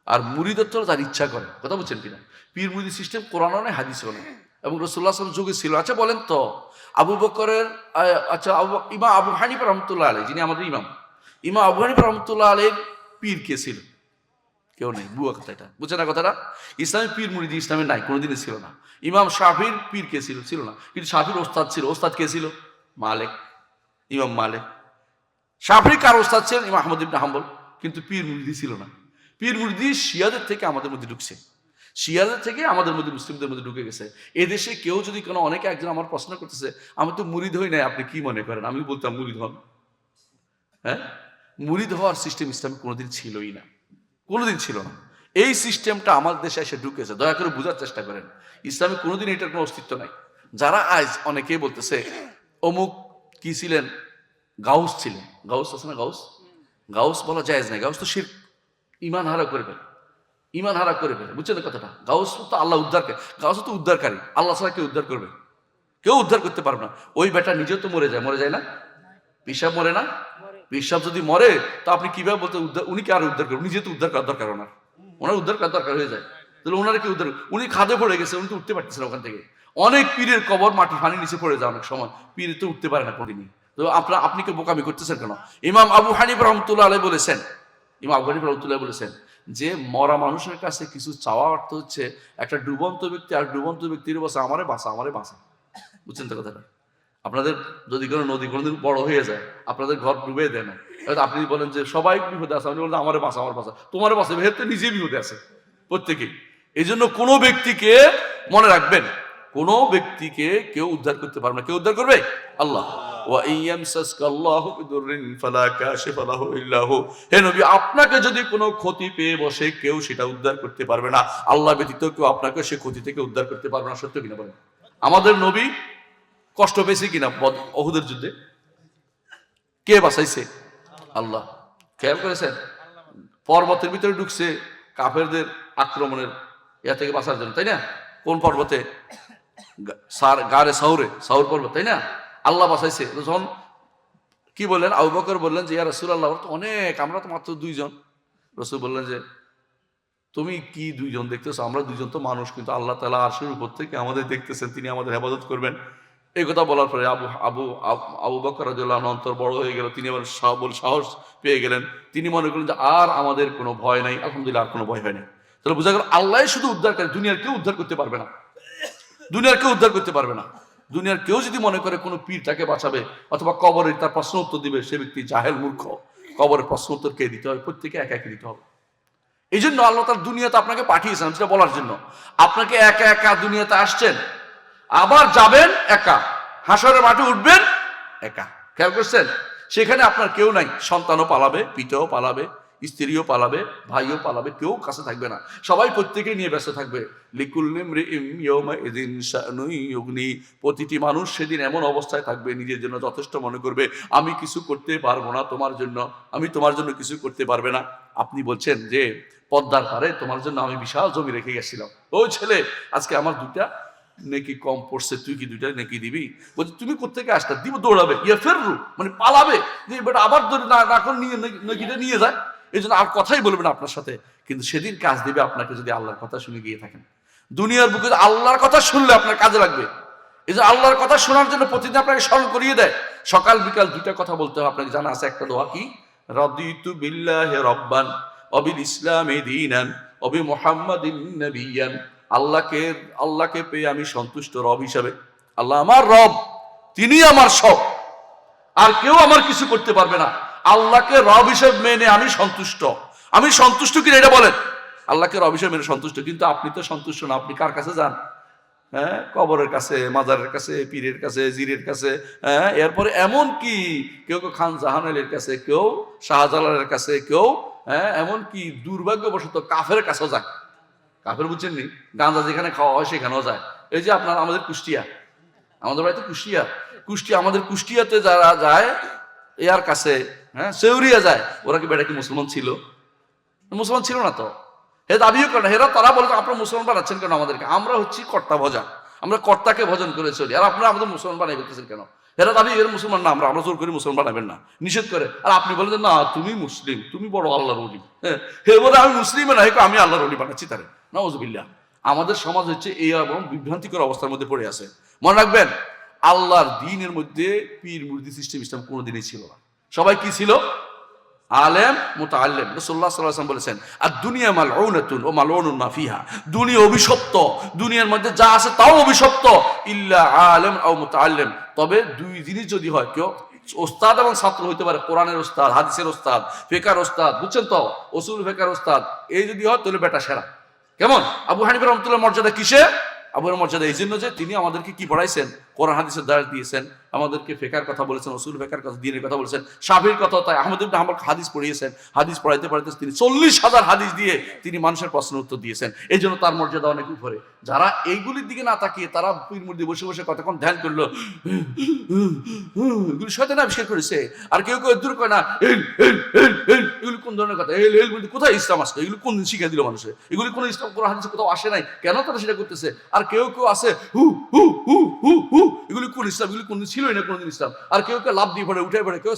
Speaker 1: আর মুরিদ অর্থ তার ইচ্ছা করে। কথা বুঝছেন কিনা? পীর মুরিদি সিস্টেম কোরআনও নেই, হাদিসও নেই, এবং রাসূলুল্লাহ সাল্লাল্লাহু আলাইহি ওয়াসাল্লাম যুগে ছিল। আচ্ছা বলেন তো, আবু বকরের ইমাম আবু হানিফা রাহমাতুল্লাহ আলাইহি, যিনি আমাদের ইমাম আবু হানিফা রাহমাতুল্লাহ আলাইহির পীর কে ছিল? কেউ নেই। বুয়া কথা এটা, বুঝছে না কথাটা? ইসলামের পীর মুরিদি ইসলামে নাই, কোনোদিনই ছিল না। ইমাম শাফির পীর কে ছিল? ছিল না। কিন্তু শাফির ওস্তাদ ছিল। ওস্তাদ কে ছিল? মালিক, ইমাম মালিক। শাফির কার ওস্তাদ ছিলেন? ইমাম আহমদ ইবনে হাম্বল। কিন্তু পীর মুরিদি ছিল না। পীর মুরিদি শিয়াদের থেকে আমাদের মধ্যে ঢুকছে, শিয়াদের থেকে আমাদের মধ্যে, মুসলিমদের মধ্যে ঢুকে গেছে। এদেশে কেউ যদি কোনো, অনেকে একজন আমার প্রশ্ন করতেছে, আমি তো মুরিদ হই নাই, আপনি কি মনে করেন? আমি বলতাম মুরিদ হন। হ্যাঁ, মুরিদ হওয়ার সিস্টেম ইসলামে কোনোদিন ছিলই না, কোনোদিন ছিল না। এই সিস্টেমটা আমাদের দেশে এসে ঢুকেছে। দয়া করে বোঝার চেষ্টা করেন, ইসলামে কোনোদিন এটার কোনো অস্তিত্ব নাই। যারা আজ অনেকেই বলতেছে অমুক কি ছিলেন, গাউস ছিলেন। গাউস আছে না? গাউস বলা জায়েজ নাই। গাউস তো শিরক, ইমান হারা করে ফেলে, ইমান হারা করে ফেলে। বুঝছেন কথাটা? গাউস তো আল্লাহ উদ্ধারকে, গাউস তো উদ্ধারকারী। আল্লাহ ছাড়া কেউ উদ্ধার করবে? কেউ উদ্ধার করতে পারবে না। ওই বেটা নিজেও তো মরে যায় না? পিসাব মরে না? পিসাব যদি মরে, তো আপনি কিভাবে বলতে উনি কি আর উদ্ধার করবেন? নিজে তো উদ্ধার করার দরকার ওনার উদ্ধার করার দরকার হয়ে যায়। তাহলে ওনারা কি উদ্ধার? উনি খাদে পড়ে গেছে, উনি তো উঠতে পারতেছেন ওখান থেকে। অনেক পীরের কবর মাটি পানির নিচে পড়ে যায় অনেক সময়, পীর তো উঠতে পারে না কোনদিনই। তো আপনি কি বোকামি করতেছেন কেন? ইমাম আবু হানিফা রাহমাতুল্লাহ আলাইহি বলেছেন, ইমাম আবু হানিফা রাহমাতুল্লাহ বলেছেন যে মরা মানুষের কাছে কিছু চাওয়া অর্থ হচ্ছে একটা ডুবন্ত ব্যক্তি আর ডুবন্ত ব্যক্তির বসে আমারে বাঁচা, আমারে বাঁচা। বুঝছেন তো কথাটা? আপনাদের যদি কোনো নদী কোনোদিন বড় হয়ে যায়, আপনাদের ঘর ডুবে দেয় না, আপনি বলেন যে সবাই বিপদে আছে, আপনি বলেন আমারে বাঁচা, আমার বাঁচা, তোমারে বাঁচা, ভেতরে নিজে বিপদে আছে প্রত্যেকেই। এই জন্য কোনো ব্যক্তিকে মনে রাখবেন, কোনো ব্যক্তিকে কেউ উদ্ধার করতে পারবে না। কেউ উদ্ধার করবে? আল্লাহ। হে নবী, আপনাকে যদি কোনো ক্ষতি পেয়ে বসে, কেউ সেটা উদ্ধার করতে পারবে না। আল্লাহ ব্যতীত কেউ আপনাকে সে ক্ষতি থেকে উদ্ধার করতে পারবে না। সত্য কিনা বলেন? আমাদের নবী কষ্ট পেয়েছে কিনা উহুদের যুদ্ধে? কে বাঁচাইছে? আল্লাহ। খেয়াল করেছেন? পর্বতের ভিতরে ঢুকছে কাফেরদের আক্রমণের ইয়া থেকে বাঁচার জন্য, তাই না? কোন পর্বতে? গারে সাউর পর্বত, তাই না? আল্লাহ বাঁচাইছে। যখন কি বললেন, আবু বকর বললেন যে ইয়া রাসূলুল্লাহ, তো অনেক, আমরা তো মাত্র 2 জন। রাসূল বললেন যে তুমি কি দুইজন দেখতেছো? আমরা দুইজন তো মানুষ, কিন্তু আল্লাহ তাআলা আরশের উপর থেকে আমাদের দেখতেছেন, তিনি আমাদের হেফাজত করবেন। এই কথা বলার পরে আবু আবু আবু বকর রাদিয়াল্লাহু আনহু অন্তর বড় হয়ে গেল, তিনি আবার সাহস পেয়ে গেলেন। তিনি মনে করলেন যে আর আমাদের কোনো ভয় নাই, আলহামদুলিল্লাহ আর কোনো ভয় হয় না। তাহলে বোঝা গেল আল্লাহ শুধু উদ্ধার করে, দুনিয়ার কেউ উদ্ধার করতে পারবে না। দুনিয়ার কেউ উদ্ধার করতে পারবে না। দুনিয়ার কেউ যদি মনে করে কোনো পীর তাকে বাঁচাবে অথবা কবরে তার প্রশ্ন উত্তর দিবে, সে ব্যক্তি জাহেল, মূর্খ। কবরের প্রশ্ন উত্তর কে দিতে হবে? প্রত্যেকে একা একা দিতে হবে। এই জন্য আল্লাহ তার দুনিয়াতে আপনাকে পাঠিয়েছেন সেটা বলার জন্য। আপনাকে একা একা দুনিয়াতে আসছেন, আবার যাবেন একা, হাসরের মাঠে উঠবেন একা। খেয়াল করছেন? সেখানে আপনার কেউ নাই। সন্তানও পালাবে, পিতাও পালাবে, স্ত্রীও পালাবে, ভাইও পালাবে, কেউ কাছে থাকবে না। সবাই প্রত্যেকে নিয়ে ব্যস্ত থাকবে। লিকুল্লি ইমরিইন ইয়াওমাইযিন শানুন ইউগনি। প্রতিটি মানুষ সেদিন এমন অবস্থায় থাকবে, নিজের জন্য যথেষ্ট মনে করবে, আমি কিছু করতে পারবো না তোমার জন্য, আমি তোমার জন্য কিছু করতে পারবে না। আপনি বলছেন যে পদ্মার পারে তোমার জন্য আমি বিশাল জমি রেখে গেছিলাম, ও ছেলে আজকে আমার দুটা নেকি কম পড়ছে, তুই কি দুইটা নেকি দিবি? বলছে তুমি কোত্থেকে আসতে দিব? দৌড়াবে, ইয়া ফেররু মানে পালাবে, যে বেটা আবার ধরে না করে নিয়ে নেকিটা নিয়ে যায়। এই জন্য আর কথাই বলবে না আপনার সাথে। কিন্তু সেদিন কাজ দিবে আপনাকে যদি আল্লাহর কথা শুনে গিয়ে থাকেন। দুনিয়ার বুকে আল্লাহর কথা শুনলে আপনার কাজে লাগবে। এই যে আল্লাহর কথা শোনার জন্য প্রতিদিন আপনাকে স্মরণ করিয়ে দেয়। সকাল বিকাল দুইটা কথা বলতে হবে। আপনাকে জানা আছে একটা দোয়া কি? রাদিতু বিল্লাহি রাব্বান ওয়া বিল ইসলামি দীনান ওয়া বি মুহাম্মাদিন নাবিয়্যান। আল্লাহকে পেয়ে আমি সন্তুষ্ট রব হিসাবে। আল্লাহ আমার রব, তিনি আমার সব, আর কেউ আমার কিছু করতে পারবে না। আল্লাহকে রব হিসেবে মেনে আমি সন্তুষ্ট। আমি সন্তুষ্ট কিনা এটা বলেন। আল্লাহকে রব হিসেবে মেনে সন্তুষ্ট। কিন্তু আপনি তো সন্তুষ্ট না। আপনি কার কাছে যান? হ্যাঁ, কবরের কাছে, মাজারের কাছে, পীরের কাছে, জিরের কাছে। হ্যাঁ, এরপরে এমন কি কেউ খান জাহানালের কাছে, কেউ শাহজালালের কাছে, কেউ এমন কি দুর্ভাগ্যবশত কাফের কাছেও যায়। কাফের বুঝছেন নি? গাঁজা যেখানে খাওয়া হয় সেখানেও যায়। এই যে আমাদের কুষ্টিয়া, আমাদের বাড়িতে কুষ্টিয়া, আমাদের কুষ্টিয়াতে যারা যায় এর কাছে, হ্যাঁ, সেউরিয়া যায়, ওরা কি বেটা কি মুসলমান ছিল? মুসলমান ছিল না তো। হে দাবিও করে না। তারা বলে আপনারা মুসলমান বানাচ্ছেন কেন আমাদেরকে? আমরা হচ্ছি কর্তা ভজা, আমরা কর্তাকে ভজন করে চলি, আর আপনারা আমাদের মুসলমান বানাই করতেছেন কেন? এরা দাবি এর মুসলমান না, আমরা জোর করে মুসলমান বানাবেন না, নিষেধ করে। আর আপনি বলেন যে না তুমি মুসলিম, তুমি বড় আল্লাহর ওলি। হ্যাঁ, হে বলে আমি মুসলিম না, আমি আল্লাহর ওলি বানাচ্ছি তারে। নাউজুবিল্লাহ। আমাদের সমাজ হচ্ছে এই এবং বিভ্রান্তিকর অবস্থার মধ্যে পড়ে আছে। মনে রাখবেন, আল্লাহর দ্বীনের মধ্যে পীর মুরিদি সিস্টেম ইসলাম কোনোদিনই ছিল না। সবাই কি ছিল? আলেম, মুতাআল্লিম। রাসূলুল্লাহ সাল্লাল্লাহু আলাইহি ওয়াসাল্লাম বলেছেন, আর দুনিয়া মালউনাতুন ওয়া মালউনুন মা ফিহা। দুনিয়া অভিশপ্ত, দুনিয়ার মধ্যে যা আছে তাও অভিশপ্ত, ইল্লা আলেম আও মুতাআল্লিম। তবে দুই জিনিস যদি হয়, কেউ ওস্তাদ এবং ছাত্র হইতে পারে, কোরআনের ওস্তাদ, হাদিসের ওস্তাদ, ফিকহের ওস্তাদ, বুঝছেন তো, উসুল ফিকহের ওস্তাদ, এই যদি হয় তাহলে বেটা সেরা। কেমন? আবু হানিফা রাহমাতুল্লাহ মর্যাদা কিসে? আবুর মর্যাদা এই জন্য যে তিনি আমাদেরকে কি পড়াইছেন? কোরআন হাদিসের দ্বারা দিয়েছেন, আমাদেরকে ফিকহের কথা বলেছেন, উসুল ফিকহের কথা, দ্বীনের কথা বলেছেন, শাফিঈর কথা। তাই আহমদ ইবনে হাম্বল হাদিস পড়িয়েছেন। হাদিস পড়াইতে তিনি 40,000 হাদিস দিয়ে তিনি মানুষের প্রশ্নের উত্তর দিয়েছেন। এই জন্য তার মর্যাদা অনেক উপরে। যারা এইগুলির দিকে না তাকিয়ে তারা পীর মুরিদি বসে বসে কতক্ষণ ধ্যান করলো, এগুলি শয়তান আবিষ্কার করেছে। আর কেউ দূর করে না, এগুলি কোন ধরনের কথা? কোথায় ইসলাম আসলো? এগুলি কোন শিখা দিল মানুষের? এগুলি কোন ইসলাম কোরআন হাদিসে কোথাও আসে নাই, কেন তারা সেটা করতেছে? আর কেউ আছে এগুলি কোন ইসলাম? এগুলি কোনদিন ছিলই না কোনদিন ইসলাম। আর কেউ লাভ দিয়ে পড়ে, উঠে পড়ে, কেউ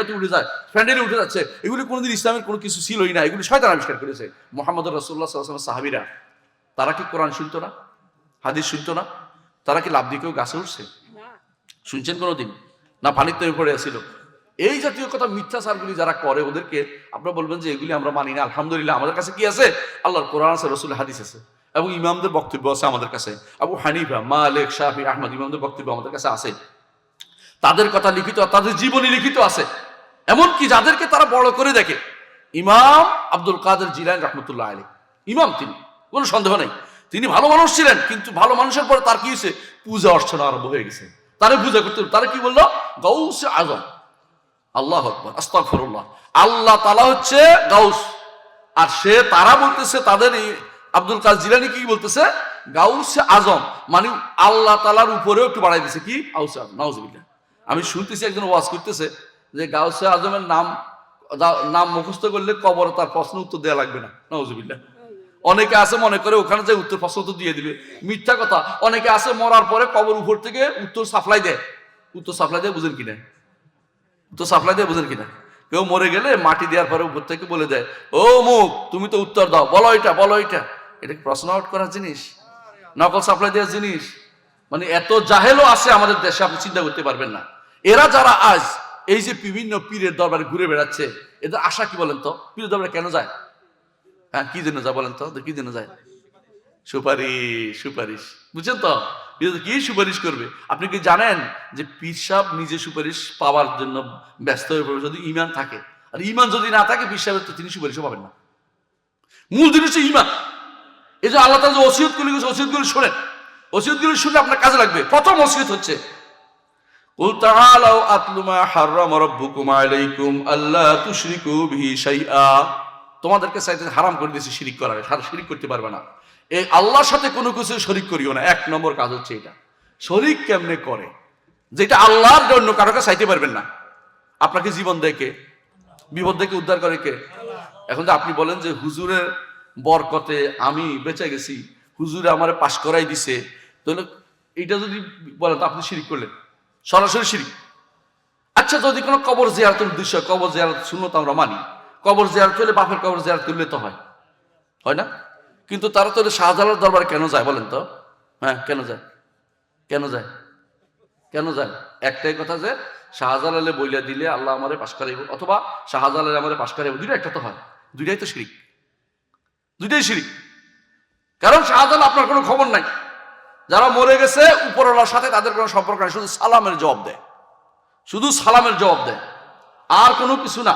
Speaker 1: এত উঠে যায়, প্যান্ডেলে উঠে যাচ্ছে। এগুলি কোনদিন ইসলামের কোনো কিছু ছিলই না, এগুলি শয়তান আবিষ্কার করেছে। মুহাম্মদ রাসূলুল্লাহ সাল্লাল্লাহু আলাইহি ওয়াসাল্লাম সাহাবীরা, তারা কি কোরআন শুনতো না? হাদিস শুনতো না? তারা কি লাভ দিয়ে কেউ গাছে উঠছে? শুনছেন কোনোদিন? না পানিতে পড়ে আসছিল? এই জাতীয় কথা মিথ্যাচারগুলি যারা করে, ওদেরকে আপনারা বলবেন যে এগুলি আমরা মানি না। আলহামদুলিল্লাহ, আমাদের কাছে কি আছে? আল্লাহর কোরআন আছে, রাসূলের হাদিস আছে, এবং ইমামদের বক্তব্য আছে আমাদের কাছে। আবু হানিফা, মালিক, শাফি, আহমদ, ইমামদের বক্তব্য আমাদের কাছে আছে। তাদের কথা লিখিত, তাদের জীবনী লিখিত আছে। এমনকি যাদেরকে তারা বড় করে দেখে, ইমাম আব্দুল কাদের জিলানী রাহমাতুল্লাহ আলাইহি, ইমাম তিনি, কোনো সন্দেহ নেই, তিনি ভালো মানুষ ছিলেন। কিন্তু ভালো মানুষের পরে তার কি হয়েছে? পূজা অর্চনা আরম্ভ হয়ে গেছে। তারা পূজা করতে, তারা কি বললো? গাউসে আজম। আল্লাহু আকবার, আস্তাগফিরুল্লাহ। আল্লাহ তাআলা হচ্ছে গাউস, আর তারা বলতেছে, তাদের আব্দুল কাদের জিলানী কি বলতেছে? গাউসে আজম, মানে আল্লাহ তাআলার উপরেও একটু বাড়াই দিছে কি? গাউসে আজম। নাউজুবিল্লাহ। আমি শুনতেছি একজন ওয়াজ করতেছে যে গাউসে আজমের নাম মুখস্থ করলে কবরে তার প্রশ্ন উত্তর দেওয়া লাগবে না। নাউজুবিল্লাহ। অনেকে আছে মনে করে ওখানে যে উত্তর প্রশ্ন উত্তর দিয়ে দিবে, মিথ্যা কথা। অনেকে আছে মরার পরে কবর উপর থেকে উত্তর সাপ্লাই দেয়। উত্তর সাপ্লাই দেয় বুঝেন কিনা? উত্তর সাপ্লাই দেয় বুঝেন কিনা? কেউ মরে গেলে মাটি দেওয়ার পরে উপর থেকে বলে দেয়, ও মুখ তুমি তো উত্তর দাও, বলো এটা বলো এটা। এটা কি প্রশ্ন আউট করার জিনিস? নকল সাপ্লাই দেওয়ার জিনিস? মানে এত জাহেলও আছে আমাদের দেশে, আপনি চিন্তা করতে পারবেন না। এরা যারা আজ এই যে বিভিন্ন পীরের দরবারে ঘুরে বেড়াচ্ছে, এদের আশা কি বলেন তো? পীরের দরবারে কেন যায়? হ্যাঁ, কি জন্য যায় বলেন তো? কি জন্য যায়? সুপারিশ, সুপারিশ। বুঝছেন তো? কি সুপারিশ করবে? আপনি কি জানেন যে পীর সাহেব নিজে সুপারিশ পাওয়ার জন্য ব্যস্ত হয়ে পড়বে যদি ইমান থাকে। আর ইমান যদি না থাকে পীর সাহেবের তো তিনি সুপারিশও পাবেন না। মূল জিনিস হচ্ছে ইমান। এই যে আল্লাহ তাআলা যে ওসিয়তগুলি করেছে, ওসিয়তগুলি শোনেন, ওসিয়তগুলি শুনলে আপনার কাজে লাগবে। প্রথম ওসিয়ত হচ্ছে কুল তাআলাউ আতলু মা হাররামা রাব্বুকুম আলাইকুম আল্লা তুশরিকু বিহি শাইআ। তোমাদেরকে চাইতে হারাম করে দিয়েছে শিরিক করার, শিরিক করতে পারবে না। এই আল্লাহর সাথে কোনো কিছু শরিক করিও না। এক নম্বর কাজ হচ্ছে এটা। শরিক কেমনে করে? যেটা আল্লাহর জন্য কারো কাছে চাইতে পারবেন না। আপনাকে জীবন দেখে, বিপদ থেকে উদ্ধার করে কে? এখন যে আপনি বলেন যে হুজুরের বরকতে আমি বেঁচে গেছি, হুজুরে আমারে পাশ করাই দিছে, তাহলে এইটা যদি বলেন তো আপনি শিরিক করলেন, সরাসরি শিরিক। আচ্ছা, যদি কোনো কবর জিয়ারতের উদ্দেশ্য, কবর জিয়ারত সুন্নত আমরা মানি, কবর জিয়ারত হলে বাপের কবর জিয়ারত করলে তো হয়, হয় না? কিন্তু তারা তো শাহজালাল দরবারে কেন যায় বলেন তো? হ্যাঁ, কেন যায়? কেন যায়? কেন যায়? একটাই কথা যে শাহজালালে বইলা দিলে আল্লাহ আমারে পাশ করাইব, অথবা শাহজালালে আমারে পাশ করাইব, দুইটা একটা তো হয়। দুইটাই তো শিরিক, দুইটাই শিরিক। কারণ শাহজালাল আপনার কোনো খবর নাই, যারা মরে গেছে উপরওয়ালার সাথে তাদের কোনো সম্পর্ক নাই, শুধু সালামের জবাব দেয়, শুধু সালামের জবাব দেয়, আর কোনো কিছু না।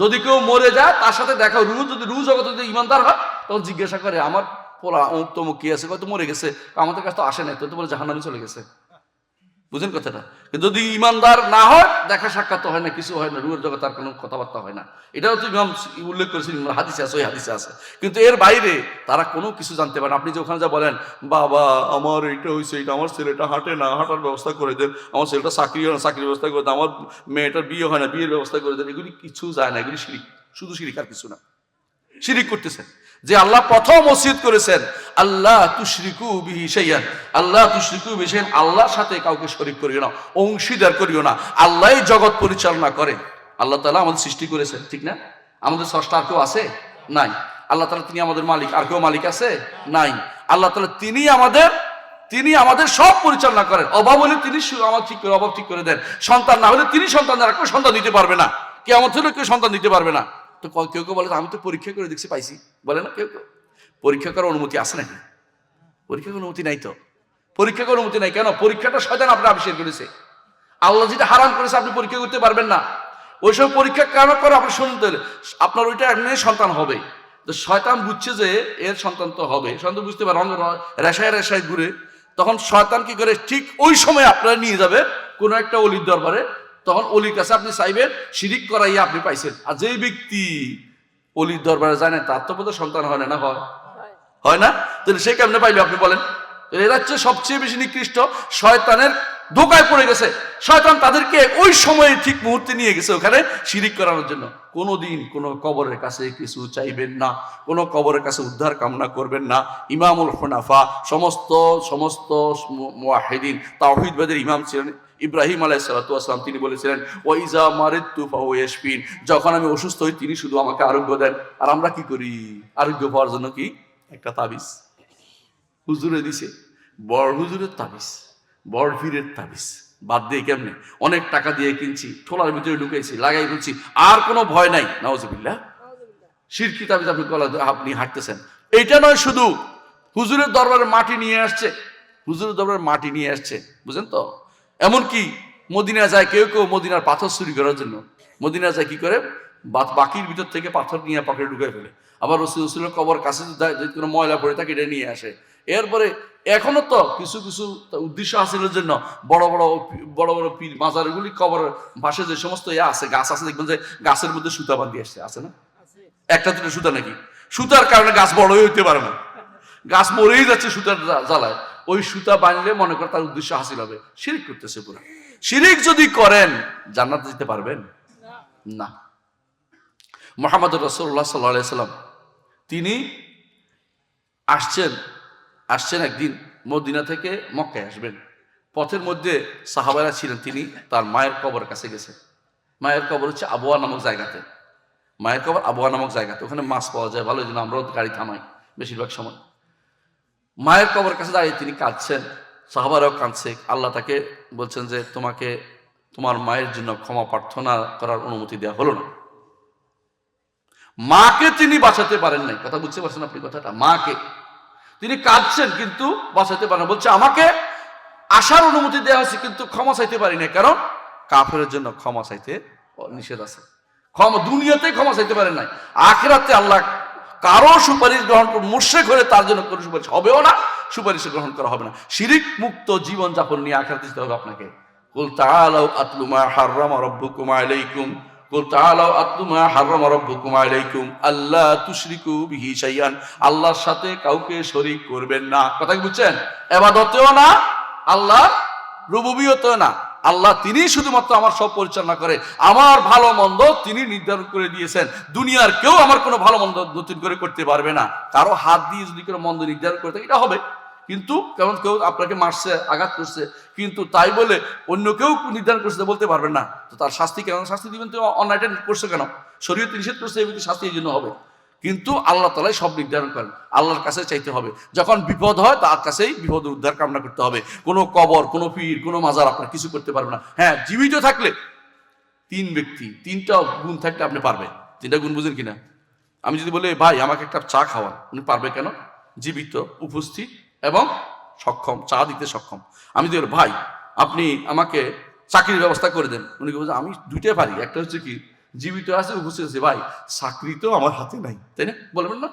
Speaker 1: যদি কেউ মরে যায় তার সাথে দেখা, যদি রু জগতে যদি ইমানদার হয় তখন জিজ্ঞাসা করে আমার পোলা অমুক তমুক কি আছে, হয়তো মরে গেছে, আমাদের কাছে তো আসে নাই, তো বলে জাহান্নামে চলে গেছে। বুঝেন কথাটা? কিন্তু যদি ইমানদার না হয়, দেখা সাক্ষাৎ হয় না, কিছু হয় না, রুহের জগৎ তার কোনো কথাবার্তা হয় না। এটাও তো ইমাম উল্লেখ করেছেন, হাদিসে আছে, ওই হাদিসে আছে। কিন্তু এর বাইরে তারা কোনো কিছু জানতে পারে না। আপনি যে ওখানে যা বলেন, বাবা আমার এইটা হয়েছে, এটা আমার ছেলেটা হাঁটে না, হাঁটার ব্যবস্থা করে দেন, আমার ছেলেটা চাকরি হয় না, চাকরির ব্যবস্থা করে দেন, আমার মেয়েটার বিয়ে হয় না, বিয়ের ব্যবস্থা করে দেন, এগুলি কিছু যায় না, এগুলি শিরিক, শুধু শিরিক আর কিছু না। শিরিক করতেছেন। যে আল্লাহ প্রথম ওসিয়ত করেছেন আল্লাহ তুশরিকু বিহি শাইআন, আল্লাহ তুশরিকু বিহি শাইআন, আল্লাহর সাথে কাউকে শরীক করিও না, অংশীদার করিও না। আল্লাহই জগৎ পরিচালনা করে। আল্লাহ তাআলা আমাদের সৃষ্টি করেছেন, ঠিক না? আমাদের স্রষ্টা আর কেউ আছে? নাই। আল্লাহ তাআলা তিনি আমাদের মালিক, আর কেউ মালিক আছে? নাই। আল্লাহ তাআলা তিনি আমাদের সব পরিচালনা করেন। অভাব হলে তিনি আমার ঠিক করে, অভাব ঠিক করে দেন। সন্তান না হলে তিনি সন্তান দ্বারা কেউ সন্তান দিতে পারবে না, কিয়ামত হলে কেউ সন্তান দিতে পারবে না। তো কেউ কেউ বলে আমি তো পরীক্ষা করে দেখছি পাইছি, বলে না কেউ কেউ? পরীক্ষা করার অনুমতি আছে নাকি? পরীক্ষা করার অনুমতি নাই তো। পরীক্ষা করার অনুমতি নাই কেন? পরীক্ষাটা শয়তান আপনার আবিষ্কার করেছে। আল্লাহ যেটা হারাম করেছে আপনি পরীক্ষা করতে পারবেন না। ওইসব পরীক্ষা কেন করে আপনি শুনতে হলে আপনার ওইটা এমনি সন্তান হবে। তো শয়তান বুঝছে যে এর সন্তান তো হবে, সন্তান বুঝতে পারে, রেশায় রেশায় ঘুরে। তখন শয়তান কি করে, ঠিক ওই সময় আপনারা নিয়ে যাবে কোনো একটা অলির দরবারে, তখন অলির কাছে আপনি চাইবেন, শিরিক করাইয়া আপনি পাইছেন। আর যেই ব্যক্তি অলির দরবারে যায় না তার তো বোধহয় সন্তান হয় না, না হয়? হয় না? তাহলে সে কেমনে পাইলো আপনি বলেন? এরা হচ্ছে সবচেয়ে বেশি নিকৃষ্ট, শয়তানের ধোকায় পড়ে গেছে। শয়তান তাদেরকে ওই সময়ে ঠিক মুহূর্তে নিয়ে গেছে ওখানে শিরিক করানোর জন্য। কোনোদিন কোনো কবরের কাছে কিছু চাইবেন না, কোনো কবরের কাছে উদ্ধার কামনা করবেন না। ইমামুল হুনাফা, সমস্ত মুওয়াহিদিন, তাওহীদবাদের ইমাম ছিলেন ইব্রাহিম আলাইহিস সালাতু ওয়াস সালাম। তিনি বলেছিলেন ওয়াইজা মারিদতু ফাহুয়া ইয়াশফিন, যখন আমি অসুস্থ হই তিনি শুধু আমাকে আরোগ্য দেন। আর আমরা কি করি? আরোগ্য পাওয়ার জন্য কি একটা তাবিজ হুজুরে দিছে, বড় হুজুরের তাবিজ, বড় পীরের তাবিজ, বাদ দিয়ে কেমনে অনেক টাকা দিয়ে কিনছি, ঠোলার ভিতরে ঢুকাইছি, লাগাই ফেলছি, আর কোনো ভয় নাই। নাউজুবিল্লাহ। শিরকি তাবিজ আপনি হাঁটতেছেন। এইটা নয়, শুধু হুজুরের দরবারে মাটি নিয়ে আসছে, হুজুরের দরবারে মাটি নিয়ে আসছে, বুঝেন তো? এমনকি মদিনা যায় কেউ কেউ মদিনার পাথর চুরি করার জন্য। মদিনা যায় কি করে, বাকির ভিতর থেকে পাথর নিয়ে পকেটে ঢুকাই ফেলে। আবার রসুলের কবর কাছে যদি কোনো ময়লা পড়ে থাকে এটা নিয়ে আসে। এরপরে এখনো তো কিছু কিছু উদ্দেশ্য হাসিলের জন্য বড় বড় বড় বড় পীর মাজারগুলি কবরের পাশে যে সমস্ত আছে, গাছ আছে, দেখবেন যে গাছের মধ্যে সুতা বাঁধিয়ে আসছে, আছে না? একটা দুটো সুতা নাকি? সুতার কারণে গাছ বড়ই হইতে পারে না, গাছ মরেই যাচ্ছে সুতার জ্বালায়। ওই সুতা বাঁধলে মনে করে তার উদ্দেশ্য হাসিল হবে। শিরিক করতেছে পুরো। শিরিক যদি করেন জান্নাতে যেতে পারবেন না। মুহাম্মদ রাসূলুল্লাহ সাল্লাল্লাহু আলাইহি সাল্লাম তিনি আসছেন একদিন মদিনা থেকে মক্কায় আসবেন। পথের মধ্যে সাহাবারা ছিলেন, তিনি তার মায়ের কবর কাছে গেছেন। মায়ের কবর হচ্ছে আবওয়া নামক জায়গাতে, মায়ের কবর আবওয়া নামক জায়গাতে, ওখানে মাছ পাওয়া যায় ভালো, এই জন্য আমরাও গাড়ি থামাই বেশিরভাগ সময়। মায়ের কবর কাছে দাঁড়িয়ে তিনি কাঁদছেন, সাহাবারাও কাঁদছে। আল্লাহ তাকে বলছেন যে তোমাকে তোমার মায়ের জন্য ক্ষমা প্রার্থনা করার অনুমতি দেওয়া হলো না। মাকে তিনি বাঁচাতে পারেন নাই, কথা বুঝতে পারছেন আপনি কথাটা? মাকে তিনি কাঁদছেন কিন্তু বাঁচাতে পারেন, বলছে আমাকে আসার অনুমতি দেওয়া হয়েছে কিন্তু ক্ষমা চাইতে পারি না, কারণ কাফেরের জন্য ক্ষমা চাইতে নিষেধ আছে। ক্ষমা দুনিয়াতে ক্ষমা চাইতে পারেন নাই, আখিরাতে আল্লাহ কারো সুপারিশ গ্রহণ করে মুশরিক হলে তার জন্য কোনো সুপারিশ হবেও না, সুপারিশ গ্রহণ করা হবে না। শিরিক মুক্ত জীবন যাপন নিয়ে আখিরাতে যেতে হবে আপনাকে। কুল তাআলাউ আতলু মা হাররামা রাব্বুকুম আলাইকুম, কুল তাআলাউ আতলু মা হাররামা রাব্বুকুম আলাইকুম আল্লা তুশরিকু বিহি শাইআন, আল্লাহর সাথে কাউকে শরীক করবেন না। কথা কি বুঝছেন? ইবাদতেও না, আল্লাহ রুবুবিয়তেও না, আল্লাহ তিনি শুধুমাত্র আমার সব পরিচালনা করে, আমার ভালো মন্দ তিনি নির্ধারণ করে দিয়েছেন। দুনিয়ার কেউ আমার কোনো ভালো মন্দ নতুন করে করতে পারবে না। কারো হাত দিয়ে যদি কোনো মন্দ নির্ধারণ করে থাকে এটা হবে, কিন্তু কেমন কেউ আপনাকে মারছে, আঘাত করছে, কিন্তু তাই বলে অন্য কেউ নির্ধারণ করছে বলতে পারবেন না। তো তার শাস্তি কেমন শাস্তি দিবেন? তো অন্যায়টা করছে কেন, শরীয়ত নিষেধ করছে, এই শাস্তি এই জন্য হবে। কিন্তু আল্লাহ তাআলাই সব নির্ধারণ করেন, আল্লাহর কাছে চাইতে হবে। যখন বিপদ হয় তার কাছেই বিপদের উদ্ধার কামনা করতে হবে। কোনো কবর, কোনো পীর, কোনো মাজার আপনার কিছু করতে পারবে না। হ্যাঁ, জীবিত থাকলে তিন ব্যক্তি, তিনটা গুণ থাকলে আপনি পারবেন। তিনটা গুণ বুঝেন কিনা? আমি যদি বলি ভাই আমাকে একটা চা খাওয়ান, উনি পারবে কেন? জীবিত, উপস্থিত এবং সক্ষম, চা দিতে সক্ষম। আমি যদি ভাই আপনি আমাকে চাকরির ব্যবস্থা করে দেন, উনি বলছেন আমি দুইটাই পারি। একটা হচ্ছে কি, জীবিত আছে, উপস্থিত আছে, ভাই চাকরি তো আমার হাতে নাই, তাই না? বলবেন না?